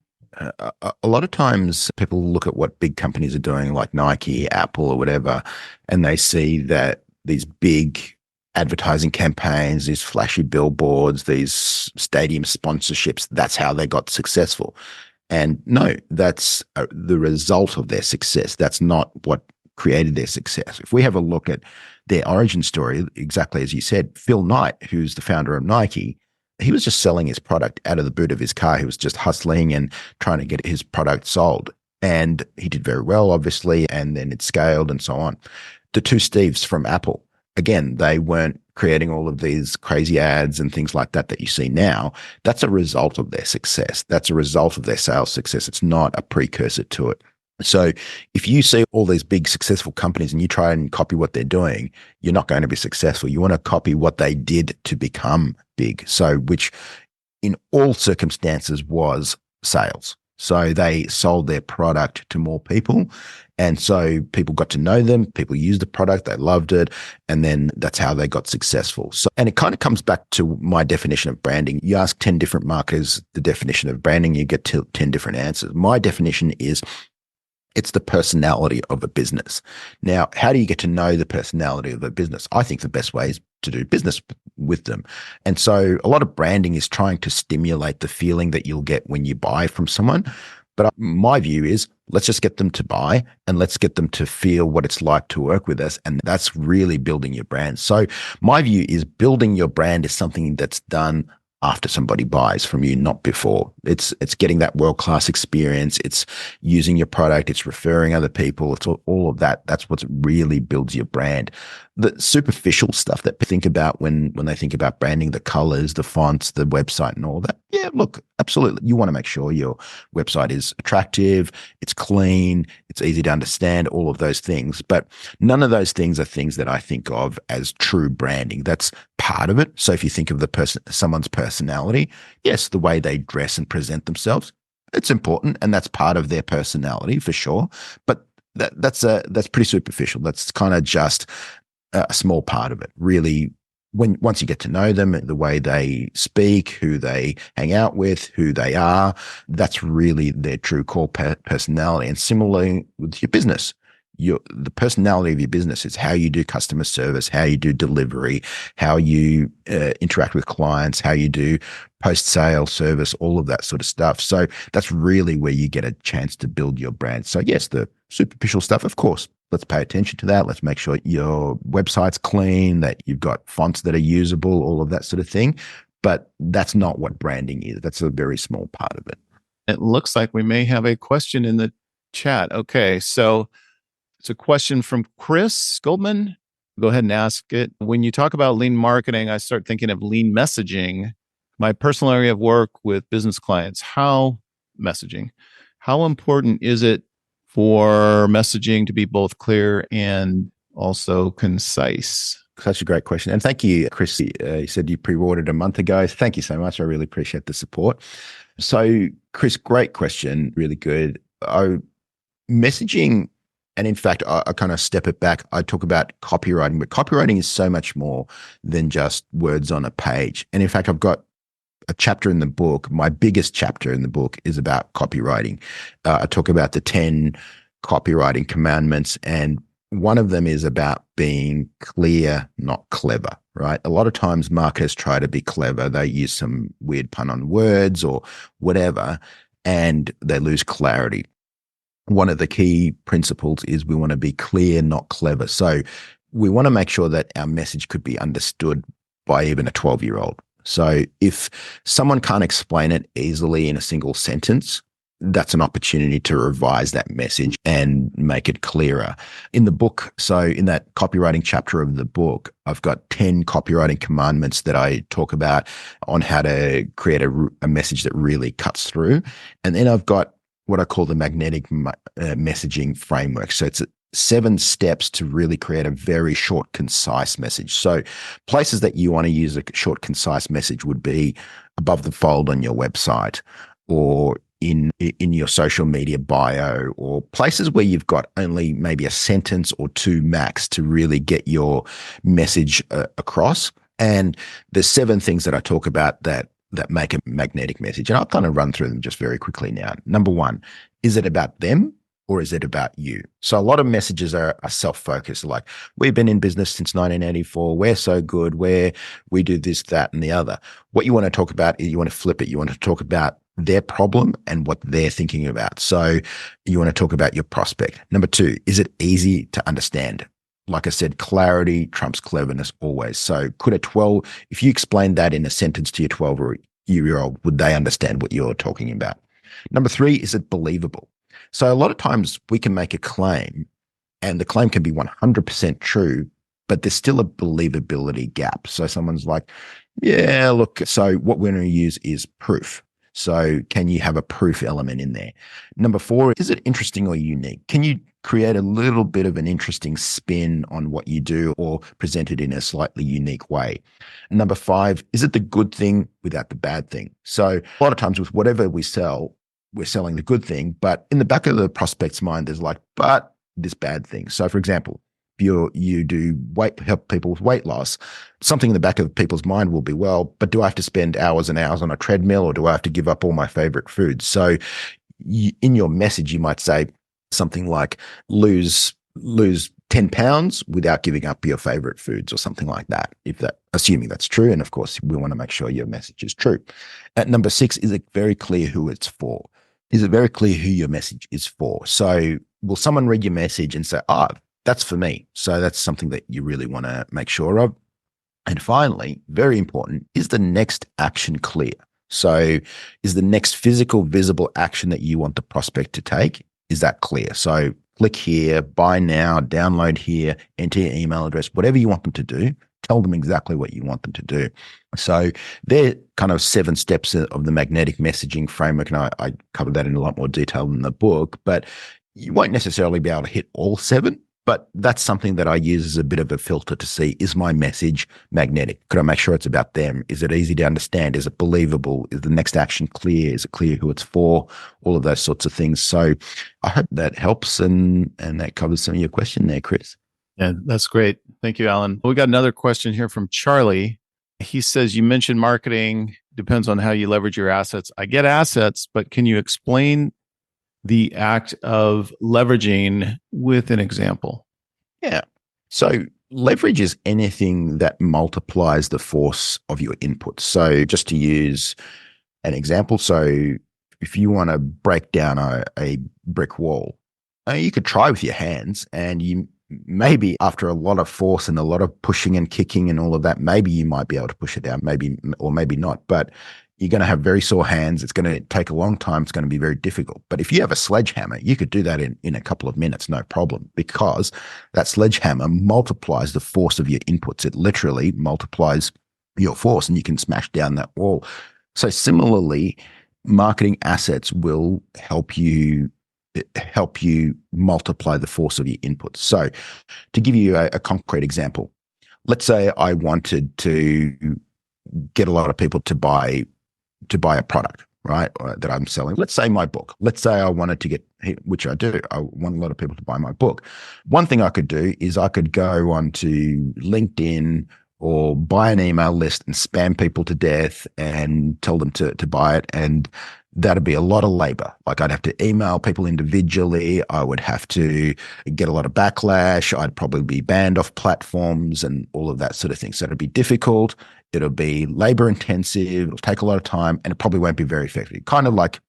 A lot of times people look at what big companies are doing, like Nike, Apple, or whatever, and they see that these big advertising campaigns, these flashy billboards, these stadium sponsorships. That's how they got successful. And no, that's the result of their success. That's not what created their success. If we have a look at their origin story, exactly as you said, Phil Knight, who's the founder of Nike, he was just selling his product out of the boot of his car. He was just hustling and trying to get his product sold. And he did very well, obviously, and then it scaled and so on. The two Steves from Apple, again, they weren't creating all of these crazy ads and things like that you see now. That's a result of their success. That's a result of their sales success. It's not a precursor to it. So if you see all these big successful companies and you try and copy what they're doing, you're not going to be successful. You want to copy what they did to become big. So which in all circumstances was sales. So they sold their product to more people. And so people got to know them, people used the product, they loved it, and then that's how they got successful. So, and it kind of comes back to my definition of branding. You ask 10 different marketers the definition of branding, you get 10 different answers. My definition is it's the personality of a business. Now, how do you get to know the personality of a business? I think the best way is to do business with them. And so a lot of branding is trying to stimulate the feeling that you'll get when you buy from someone. But my view is let's just get them to buy and let's get them to feel what it's like to work with us. And that's really building your brand. So my view is building your brand is something that's done after somebody buys from you, not before. It's getting that world-class experience. It's using your product. It's referring other people. It's all of that. That's what really builds your brand. The superficial stuff that people think about when they think about branding, the colors, the fonts, the website and all that. Yeah, look, absolutely. You want to make sure your website is attractive, it's clean, it's easy to understand, all of those things. But none of those things are things that I think of as true branding. That's part of it. So if you think of someone's personality, yes, the way they dress and present themselves, it's important and that's part of their personality for sure. But that's pretty superficial. That's kind of just a small part of it. Really, once you get to know them, the way they speak, who they hang out with, who they are, that's really their true core personality. And similarly with your business, the personality of your business is how you do customer service, how you do delivery, how you interact with clients, how you do post-sale service, all of that sort of stuff. So that's really where you get a chance to build your brand. So yes, the superficial stuff, of course, let's pay attention to that. Let's make sure your website's clean, that you've got fonts that are usable, all of that sort of thing. But that's not what branding is. That's a very small part of it. It looks like we may have a question in the chat. Okay, so it's a question from Chris Goldman. Go ahead and ask it. When you talk about lean marketing, I start thinking of lean messaging. My personal area of work with business clients, how important is it for messaging to be both clear and also concise? Such a great question. And thank you, Chris. You said you pre-ordered a month ago. Thank you so much. I really appreciate the support. So, Chris, great question. Really good. Messaging, and in fact, I kind of step it back. I talk about copywriting, but copywriting is so much more than just words on a page. And in fact, I've got a chapter in the book. My biggest chapter in the book is about copywriting. I talk about the 10 copywriting commandments, and one of them is about being clear, not clever, right? A lot of times marketers try to be clever. They use some weird pun on words or whatever, and they lose clarity. One of the key principles is we want to be clear, not clever. So we want to make sure that our message could be understood by even a 12-year-old. So if someone can't explain it easily in a single sentence, that's an opportunity to revise that message and make it clearer. In the book, so in that copywriting chapter of the book, I've got 10 copywriting commandments that I talk about on how to create a message that really cuts through. And then I've got what I call the magnetic messaging framework. So it's 7 steps to really create a very short, concise message. So places that you want to use a short, concise message would be above the fold on your website, or in your social media bio, or places where you've got only maybe a sentence or 2 max to really get your message across. And there's 7 things that I talk about that make a magnetic message. And I'll kind of run through them just very quickly now. Number 1, is it about them or is it about you? So a lot of messages are self-focused, like we've been in business since 1984. We're so good. We do this, that, and the other. What you want to talk about is you want to flip it. You want to talk about their problem and what they're thinking about. So you want to talk about your prospect. Number two, is it easy to understand? Like I said, clarity trumps cleverness always. So if you explain that in a sentence to your 12-year-old, would they understand what you're talking about? Number three, is it believable? So a lot of times we can make a claim and the claim can be 100% true, but there's still a believability gap. So someone's like, yeah, look, so what we're going to use is proof. So can you have a proof element in there? Number four, is it interesting or unique? Can you create a little bit of an interesting spin on what you do or present it in a slightly unique way? Number five, is it the good thing without the bad thing? So a lot of times with whatever we sell, we're selling the good thing, but in the back of the prospect's mind, there's like, but this bad thing. So for example, you do help people with weight loss, something in the back of people's mind will be, well, but do I have to spend hours and hours on a treadmill, or do I have to give up all my favorite foods? So in your message, you might say something like lose 10 pounds without giving up your favorite foods, or something like that, assuming that's true. And of course, we want to make sure your message is true. At number six, is it very clear who it's for? Is it very clear who your message is for? So will someone read your message and say, that's for me? So that's something that you really want to make sure of. And finally, very important, is the next action clear? So is the next physical, visible action that you want the prospect to take, is that clear? So click here, buy now, download here, enter your email address, whatever you want them to do, tell them exactly what you want them to do. So they're kind of 7 steps of the magnetic messaging framework. And I covered that in a lot more detail in the book, but you won't necessarily be able to hit all 7. But that's something that I use as a bit of a filter to see, is my message magnetic? Could I make sure it's about them? Is it easy to understand? Is it believable? Is the next action clear? Is it clear who it's for? All of those sorts of things. So I hope that helps and that covers some of your question there, Chris. Yeah, that's great. Thank you, Allan. We got another question here from Charlie. He says, you mentioned marketing depends on how you leverage your assets. I get assets, but can you explain the act of leveraging with an example? Yeah. So leverage is anything that multiplies the force of your input. So just to use an example, so if you want to break down a brick wall, you could try with your hands, and you maybe after a lot of force and a lot of pushing and kicking and all of that, maybe you might be able to push it down, maybe, or maybe not. But you're going to have very sore hands. It's going to take a long time. It's going to be very difficult. But if you have a sledgehammer, you could do that in a couple of minutes, no problem, because that sledgehammer multiplies the force of your inputs. It literally multiplies your force, and you can smash down that wall. So similarly, marketing assets will help you multiply the force of your inputs. So to give you a concrete example, let's say I wanted to get a lot of people to buy a product, right, that I'm selling. Let's say my book. Let's say I wanted to get, which I do, I want a lot of people to buy my book. One thing I could do is I could go onto LinkedIn or buy an email list and spam people to death and tell them to buy it. And that'd be a lot of labor. Like I'd have to email people individually. I would have to get a lot of backlash. I'd probably be banned off platforms and all of that sort of thing. So it'd be difficult. It'll be labor intensive. It'll take a lot of time, and it probably won't be very effective. Kind of like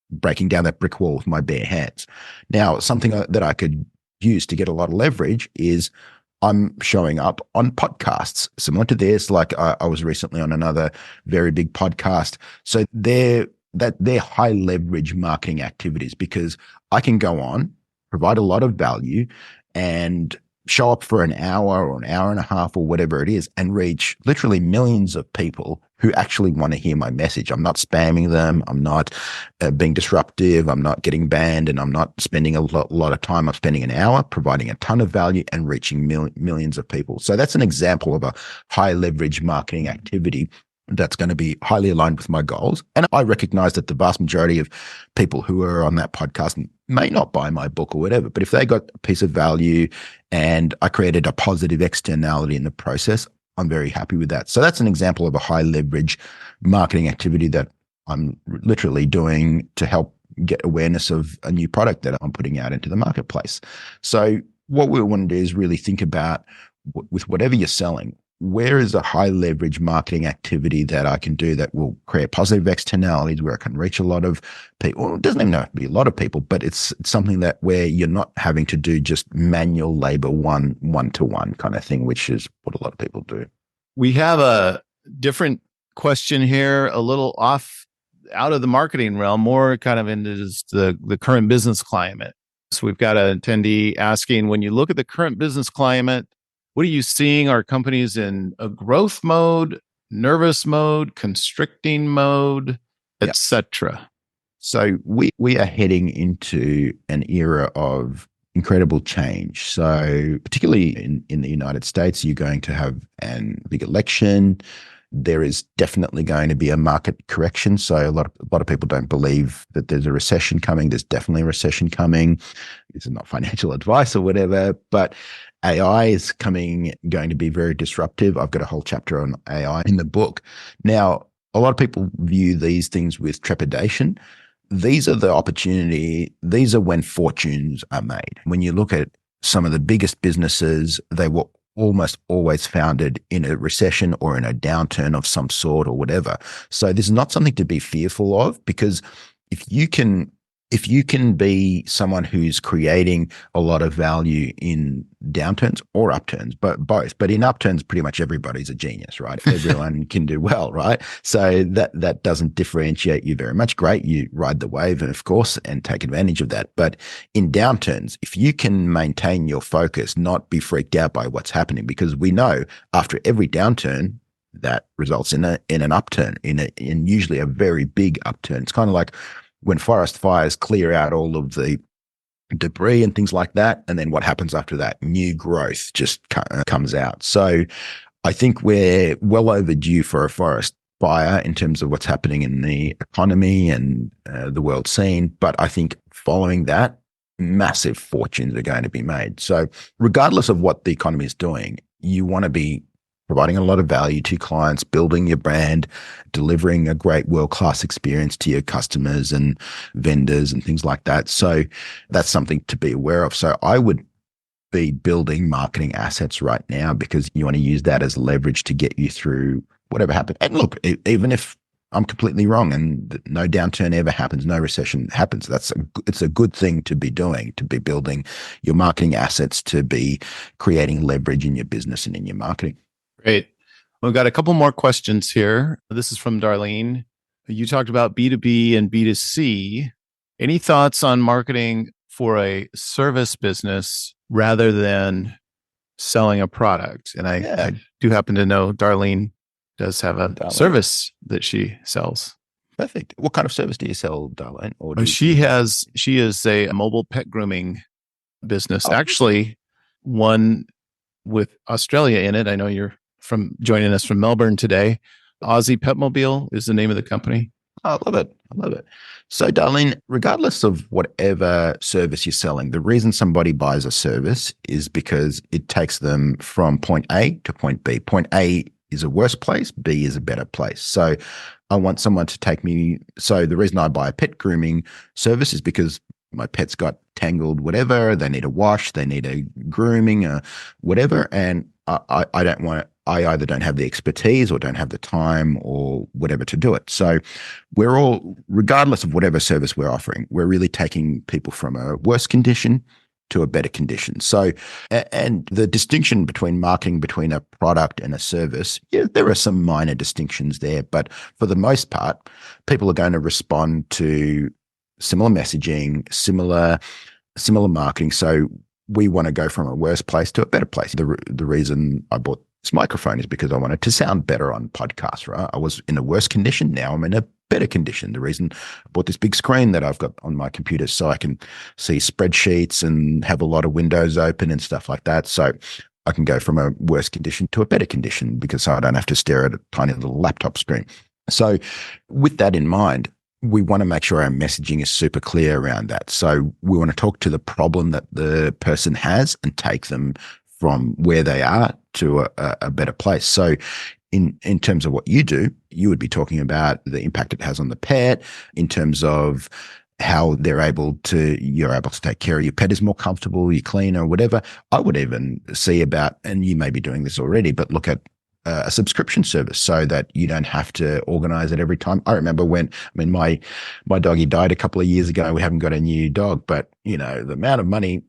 breaking down that brick wall with my bare hands. Now, something that I could use to get a lot of leverage is I'm showing up on podcasts similar to this. Like I was recently on another very big podcast. So they're high leverage marketing activities, because I can go on, provide a lot of value, and show up for an hour or an hour and a half or whatever it is, and reach literally millions of people who actually want to hear my message. I'm not spamming them. I'm not being disruptive. I'm not getting banned, and I'm not spending a lot of time. I'm spending an hour providing a ton of value and reaching millions of people. So that's an example of a high leverage marketing activity that's going to be highly aligned with my goals. And I recognize that the vast majority of people who are on that podcast may not buy my book or whatever, but if they got a piece of value and I created a positive externality in the process, I'm very happy with that. So that's an example of a high leverage marketing activity that I'm literally doing to help get awareness of a new product that I'm putting out into the marketplace. So what we want to do is really think about with whatever you're selling, where is a high leverage marketing activity that I can do that will create positive externalities where I can reach a lot of people. Well, it doesn't even have to be a lot of people, but it's something that where you're not having to do just manual labor one-to-one kind of thing, which is what a lot of people do. We have a different question here, a little out of the marketing realm, more kind of into the current business climate. So we've got an attendee asking, when you look at the current business climate, what are you seeing? Are companies in a growth mode, nervous mode, constricting mode, etc.? So we are heading into an era of incredible change. So particularly in the United States, you're going to have a big election. There is definitely going to be a market correction. So a lot of people don't believe that there's a recession coming. There's definitely a recession coming. This is not financial advice or whatever, but AI is going to be very disruptive. I've got a whole chapter on AI in the book. Now, a lot of people view these things with trepidation. These are the opportunity. These are when fortunes are made. When you look at some of the biggest businesses, they were almost always founded in a recession or in a downturn of some sort or whatever. So this is not something to be fearful of, because if you can be someone who's creating a lot of value in downturns or upturns, but both. But in upturns, pretty much everybody's a genius, right? Everyone can do well, right? So that doesn't differentiate you very much. Great, you ride the wave, and of course, and take advantage of that. But in downturns, if you can maintain your focus, not be freaked out by what's happening, because we know after every downturn, that results in an upturn, in usually a very big upturn. It's kind of like when forest fires clear out all of the debris and things like that, and then what happens after that? New growth just comes out. So I think we're well overdue for a forest fire in terms of what's happening in the economy and the world scene. But I think following that, massive fortunes are going to be made. So regardless of what the economy is doing, you want to be providing a lot of value to clients, building your brand, delivering a great world-class experience to your customers and vendors and things like that. So that's something to be aware of. So I would be building marketing assets right now, because you want to use that as leverage to get you through whatever happens. And look, even if I'm completely wrong and no downturn ever happens, no recession happens, it's a good thing to be doing, to be building your marketing assets, to be creating leverage in your business and in your marketing. Great. We've got a couple more questions here. This is from Darlene. You talked about B2B and B2C. Any thoughts on marketing for a service business rather than selling a product? And I do happen to know Darlene does have a service that she sells. Perfect. What kind of service do you sell, Darlene? Or she is a mobile pet grooming business. Actually, one with Australia in it. I know you're joining us from Melbourne today. Aussie Petmobile is the name of the company. I love it. So, Darlene, regardless of whatever service you're selling, the reason somebody buys a service is because it takes them from point A to point B. Point A is a worse place, B is a better place. So I want someone to take me. So the reason I buy a pet grooming service is because my pet's got tangled, whatever. They need a wash, they need a grooming, whatever. And I either don't have the expertise or don't have the time or whatever to do it. So we're all, regardless of whatever service we're offering, we're really taking people from a worse condition to a better condition. So, and the distinction between marketing between a product and a service, there are some minor distinctions there, but for the most part, people are going to respond to similar messaging, similar marketing. So we want to go from a worse place to a better place. The reason I bought this microphone is because I wanted to sound better on podcasts, right? I was in a worse condition. Now I'm in a better condition. The reason I bought this big screen that I've got on my computer so I can see spreadsheets and have a lot of windows open and stuff like that. So I can go from a worse condition to a better condition because I don't have to stare at a tiny little laptop screen. So with that in mind, we want to make sure our messaging is super clear around that. So we want to talk to the problem that the person has and take them from where they are to a better place. So in terms of what you do, you would be talking about the impact it has on the pet, in terms of how you're able to take care of your pet is more comfortable, you clean or whatever. I would even see about, and you may be doing this already, but look at a subscription service so that you don't have to organize it every time. I remember my doggy died a couple of years ago. We haven't got a new dog, but the amount of money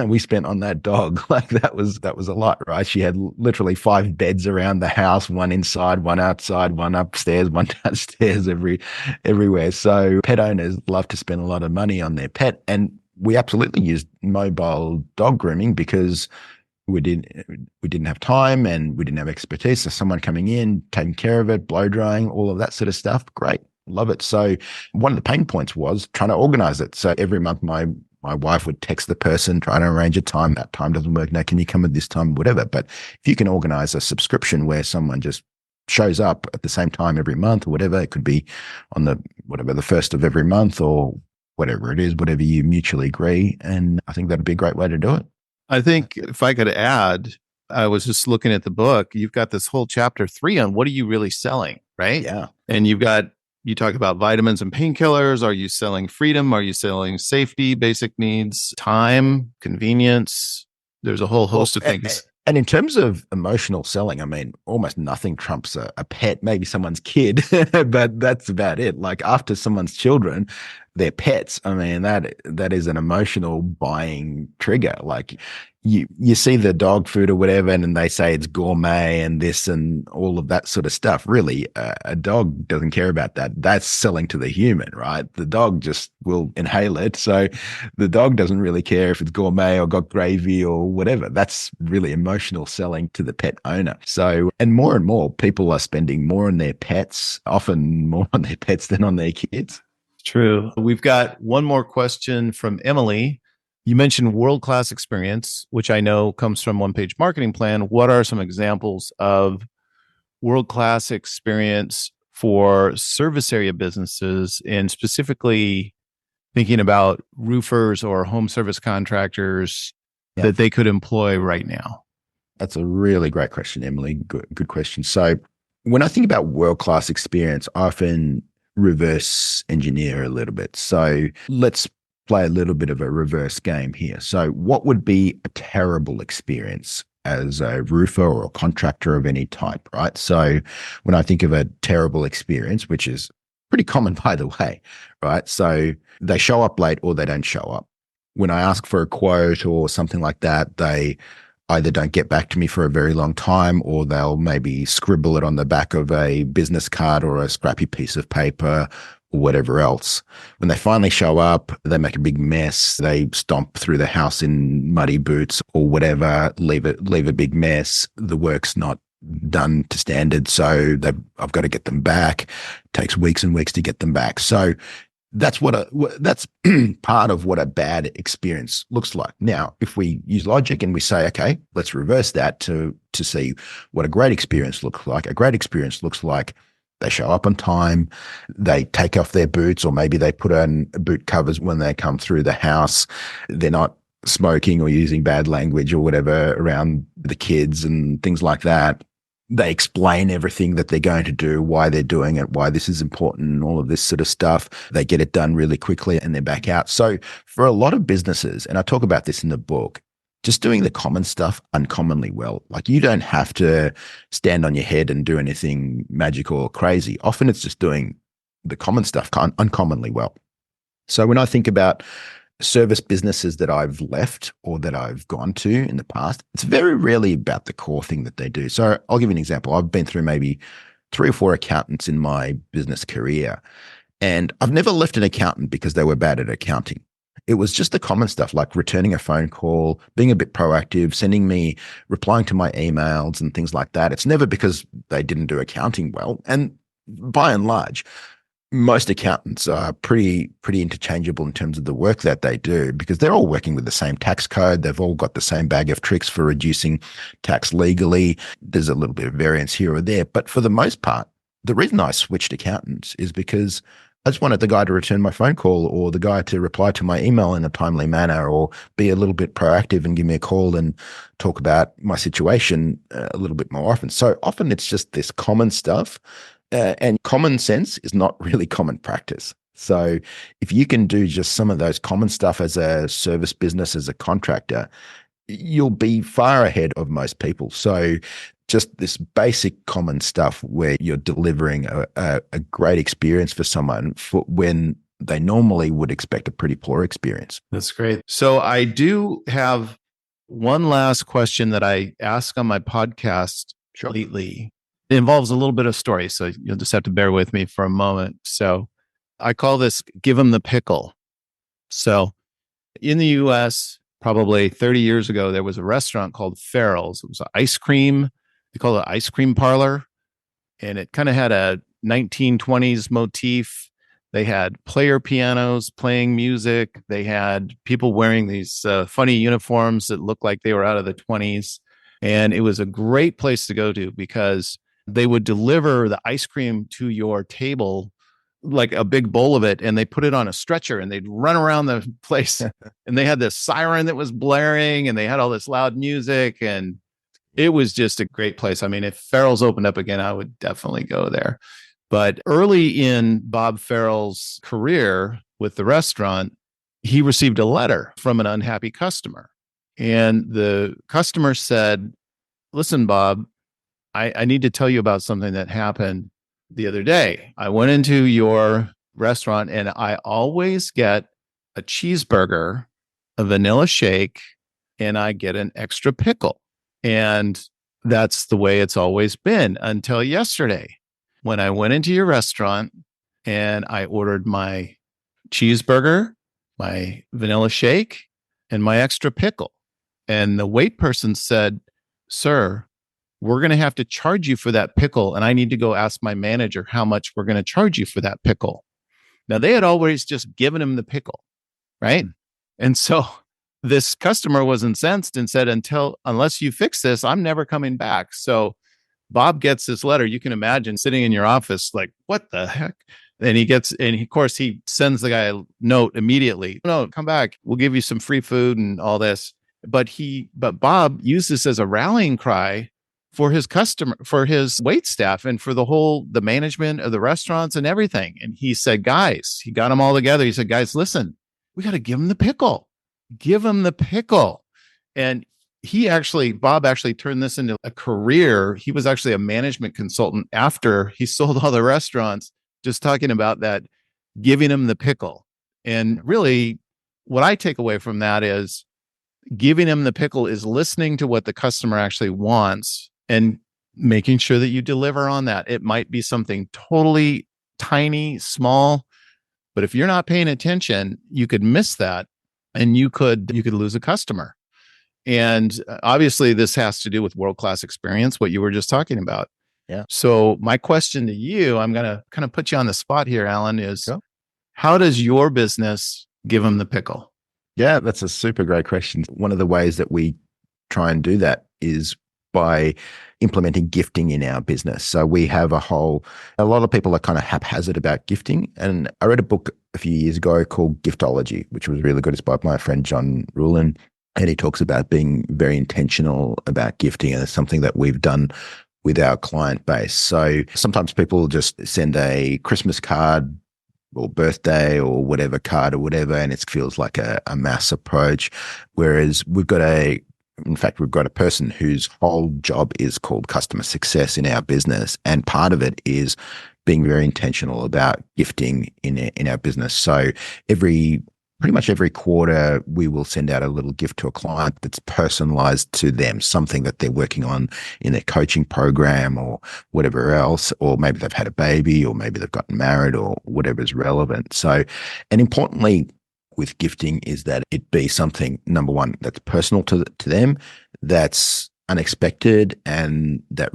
we spent on that dog, like that was a lot, right? She had literally 5 beds around the house, one inside, one outside, one upstairs, one downstairs, everywhere. So pet owners love to spend a lot of money on their pet. And we absolutely used mobile dog grooming because we didn't have time and we didn't have expertise. So someone coming in, taking care of it, blow drying, all of that sort of stuff. Great. Love it. So one of the pain points was trying to organize it. So every month my wife would text the person, trying to arrange a time. That time doesn't work. Now, can you come at this time? Whatever. But if you can organize a subscription where someone just shows up at the same time every month or whatever, it could be on the first of every month or whatever it is, whatever you mutually agree. And I think that'd be a great way to do it. I think if I could add, I was just looking at the book. You've got this whole chapter 3 on what are you really selling, right? Yeah. And you talk about vitamins and painkillers. Are you selling freedom? Are you selling safety, basic needs, time, convenience? There's a whole host of things. And in terms of emotional selling, I mean, almost nothing trumps a pet, maybe someone's kid, but that's about it. Like after someone's children, their pets, I mean, that is an emotional buying trigger. Like you see the dog food or whatever, and then they say it's gourmet and this and all of that sort of stuff. Really, a dog doesn't care about that. That's selling to the human, right? The dog just will inhale it. So the dog doesn't really care if it's gourmet or got gravy or whatever. That's really emotional selling to the pet owner. So, and more people are spending more on their pets, often more on their pets than on their kids. True. We've got one more question from Emily. You mentioned world-class experience, which I know comes from One Page Marketing Plan. What are some examples of world-class experience for service area businesses, and specifically thinking about roofers or home service contractors that they could employ right now? That's a really great question, Emily. Good question. So when I think about world-class experience, I often reverse engineer a little bit. So let's play a little bit of a reverse game here. So what would be a terrible experience as a roofer or a contractor of any type, right? So when I think of a terrible experience, which is pretty common, by the way, right? So they show up late or they don't show up. When I ask for a quote or something like that, they either don't get back to me for a very long time, or they'll maybe scribble it on the back of a business card or a scrappy piece of paper or whatever else. When they finally show up, they make a big mess. They stomp through the house in muddy boots or whatever, leave a big mess. The work's not done to standard, so I've got to get them back. It takes weeks and weeks to get them back. So that's that's part of what a bad experience looks like. Now, if we use logic and we say, okay, let's reverse that to see what a great experience looks like. A great experience looks like they show up on time, they take off their boots, or maybe they put on boot covers when they come through the house. They're not smoking or using bad language or whatever around the kids and things like that. They explain everything that they're going to do, why they're doing it, why this is important, and all of this sort of stuff. They get it done really quickly and they're back out. So for a lot of businesses, and I talk about this in the book, just doing the common stuff uncommonly well. Like you don't have to stand on your head and do anything magical or crazy. Often it's just doing the common stuff uncommonly well. So when I think about service businesses that I've left or that I've gone to in the past, it's very rarely about the core thing that they do. So I'll give you an example. I've been through maybe 3 or 4 accountants in my business career, and I've never left an accountant because they were bad at accounting. It was just the common stuff like returning a phone call, being a bit proactive, replying to my emails and things like that. It's never because they didn't do accounting well. And by and large, most accountants are pretty interchangeable in terms of the work that they do, because they're all working with the same tax code. They've all got the same bag of tricks for reducing tax legally. There's a little bit of variance here or there. But for the most part, the reason I switched accountants is because I just wanted the guy to return my phone call, or the guy to reply to my email in a timely manner, or be a little bit proactive and give me a call and talk about my situation a little bit more often. So often it's just this common stuff. And common sense is not really common practice. So if you can do just some of those common stuff as a service business, as a contractor, you'll be far ahead of most people. So just this basic common stuff where you're delivering a great experience for someone for when they normally would expect a pretty poor experience. That's great. So I do have one last question that I ask on my podcast lately. It involves a little bit of story, so you'll just have to bear with me for a moment. So I call this "Give 'em the pickle." So in the US, probably 30 years ago, there was a restaurant called Farrell's. It was an ice cream. They call it ice cream parlor. And it kind of had a 1920s motif. They had player pianos playing music. They had people wearing these funny uniforms that looked like they were out of the 20s. And it was a great place to go to because they would deliver the ice cream to your table, like a big bowl of it, and they put it on a stretcher and they'd run around the place. And they had this siren that was blaring and they had all this loud music. And it was just a great place. I mean, if Farrell's opened up again, I would definitely go there. But early in Bob Farrell's career with the restaurant, he received a letter from an unhappy customer. And the customer said, "Listen, Bob, I need to tell you about something that happened the other day. I went into your restaurant and I always get a cheeseburger, a vanilla shake, and I get an extra pickle. And that's the way it's always been until yesterday when I went into your restaurant and I ordered my cheeseburger, my vanilla shake, and my extra pickle. And the wait person said, 'Sir, we're going to have to charge you for that pickle. And I need to go ask my manager how much we're going to charge you for that pickle.'" Now, they had always just given him the pickle, right? And so this customer was incensed and said, unless you fix this, I'm never coming back. So Bob gets this letter. You can imagine sitting in your office, like, what the heck? And of course, he sends the guy a note immediately. "No, come back. We'll give you some free food and all this." But Bob used this as a rallying cry for his customer, for his wait staff, and for the management of the restaurants and everything. And he said, guys, he got them all together. He said, "Guys, listen, we got to give him the pickle. Give him the pickle." And Bob actually turned this into a career. He was actually a management consultant after he sold all the restaurants, just talking about that, giving him the pickle. And really, what I take away from that is giving him the pickle is listening to what the customer actually wants and making sure that you deliver on that. It might be something totally tiny, small, but if you're not paying attention, you could miss that and you could lose a customer. And obviously this has to do with world-class experience, what you were just talking about. Yeah. So my question to you, I'm going to kind of put you on the spot here, Allan, is Sure. How does your business give them the pickle? Yeah, that's a super great question. One of the ways that we try and do that is by implementing gifting in our business. So we have a lot of people are kind of haphazard about gifting. And I read a book a few years ago called Giftology, which was really good. It's by my friend John Rulin. And he talks about being very intentional about gifting. And it's something that we've done with our client base. So sometimes people just send a Christmas card or birthday or whatever card or whatever, and it feels like a mass approach. Whereas we've got a person whose whole job is called customer success in our business. And part of it is being very intentional about gifting in our business. So pretty much every quarter, we will send out a little gift to a client that's personalized to them, something that they're working on in their coaching program or whatever else, or maybe they've had a baby, or maybe they've gotten married, or whatever is relevant. So, and importantly with gifting is that it be something, number one, that's personal to them, that's unexpected, and that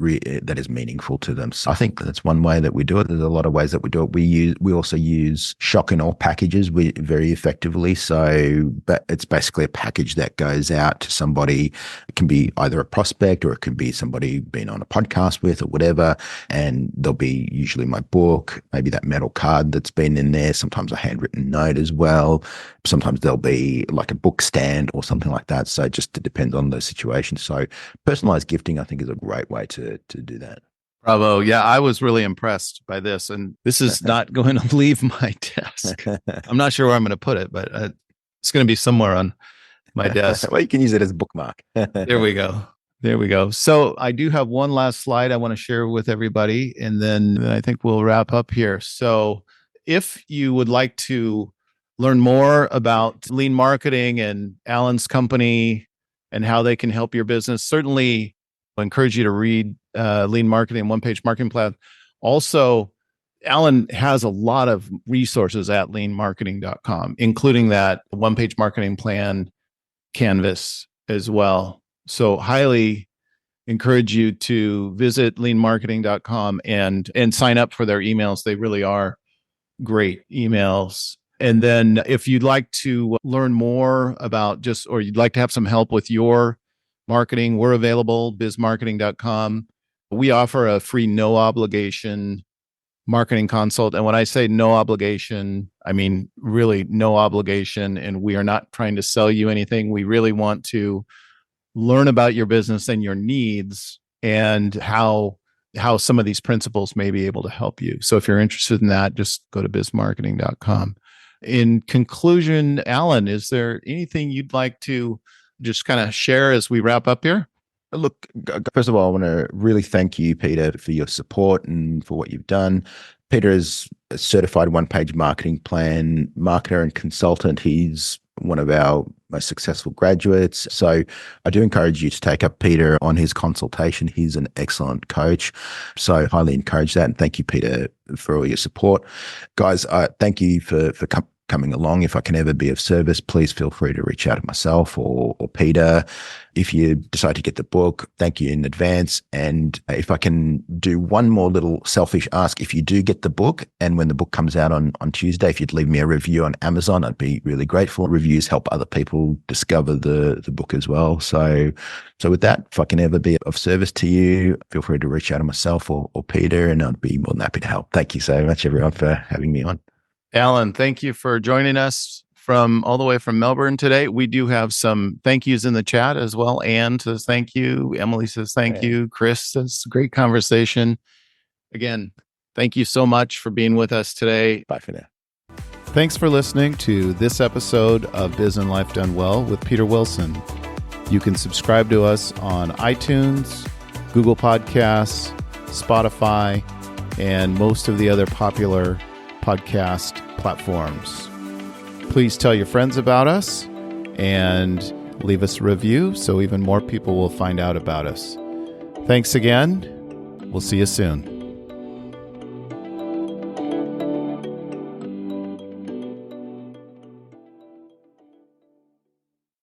is meaningful to them. So I think that's one way that we do it. There's a lot of ways that we do it. We also use shock and awe packages very effectively. So it's basically a package that goes out to somebody. It can be either a prospect or it can be somebody been on a podcast with or whatever. And there'll be usually my book, maybe that metal card that's been in there. Sometimes a handwritten note as well. Sometimes there'll be like a book stand or something like that. So it just depends on the situation. So personalized gifting, I think, is a great way to do that. Bravo. Yeah, I was really impressed by this. And this is not going to leave my desk. I'm not sure where I'm going to put it, but it's going to be somewhere on my desk. Well, you can use it as a bookmark. There we go. There we go. So I do have one last slide I want to share with everybody, and then I think we'll wrap up here. So if you would like to learn more about lean marketing and Allan's company and how they can help your business, certainly I encourage you to read Lean Marketing, One Page Marketing Plan. Also, Allan has a lot of resources at leanmarketing.com, including that One Page Marketing Plan canvas as well. So highly encourage you to visit leanmarketing.com and sign up for their emails. They really are great emails. And then if you'd like to learn more about or you'd like to have some help with your marketing, we're available, bizmarketing.com. We offer a free no obligation marketing consult. And when I say no obligation, I mean really no obligation. And we are not trying to sell you anything. We really want to learn about your business and your needs and how some of these principles may be able to help you. So if you're interested in that, just go to bizmarketing.com. In conclusion, Allan, is there anything you'd like to just kind of share as we wrap up here? Look, first of all, I want to really thank you, Peter, for your support and for what you've done. Peter is a certified one-page marketing plan marketer and consultant. He's one of our most successful graduates. So I do encourage you to take up Peter on his consultation. He's an excellent coach. So highly encourage that. And thank you, Peter, for all your support. Guys, thank you for coming along. If I can ever be of service, please feel free to reach out to myself or Peter. If you decide to get the book, thank you in advance. And if I can do one more little selfish ask, if you do get the book and when the book comes out on Tuesday, if you'd leave me a review on Amazon, I'd be really grateful. Reviews help other people discover the book as well. So with that, if I can ever be of service to you, feel free to reach out to myself or Peter, and I'd be more than happy to help. Thank you so much, everyone, for having me on. Allan, thank you for joining us from all the way from Melbourne today. We do have some thank yous in the chat as well. Anne says thank you. Emily says thank you. Chris says great conversation. Again, thank you so much for being with us today. Bye for now. Thanks for listening to this episode of Biz and Life Done Well with Peter Wilson. You can subscribe to us on iTunes, Google Podcasts, Spotify, and most of the other popular podcast platforms. Please tell your friends about us and leave us a review so even more people will find out about us. Thanks again. We'll see you soon.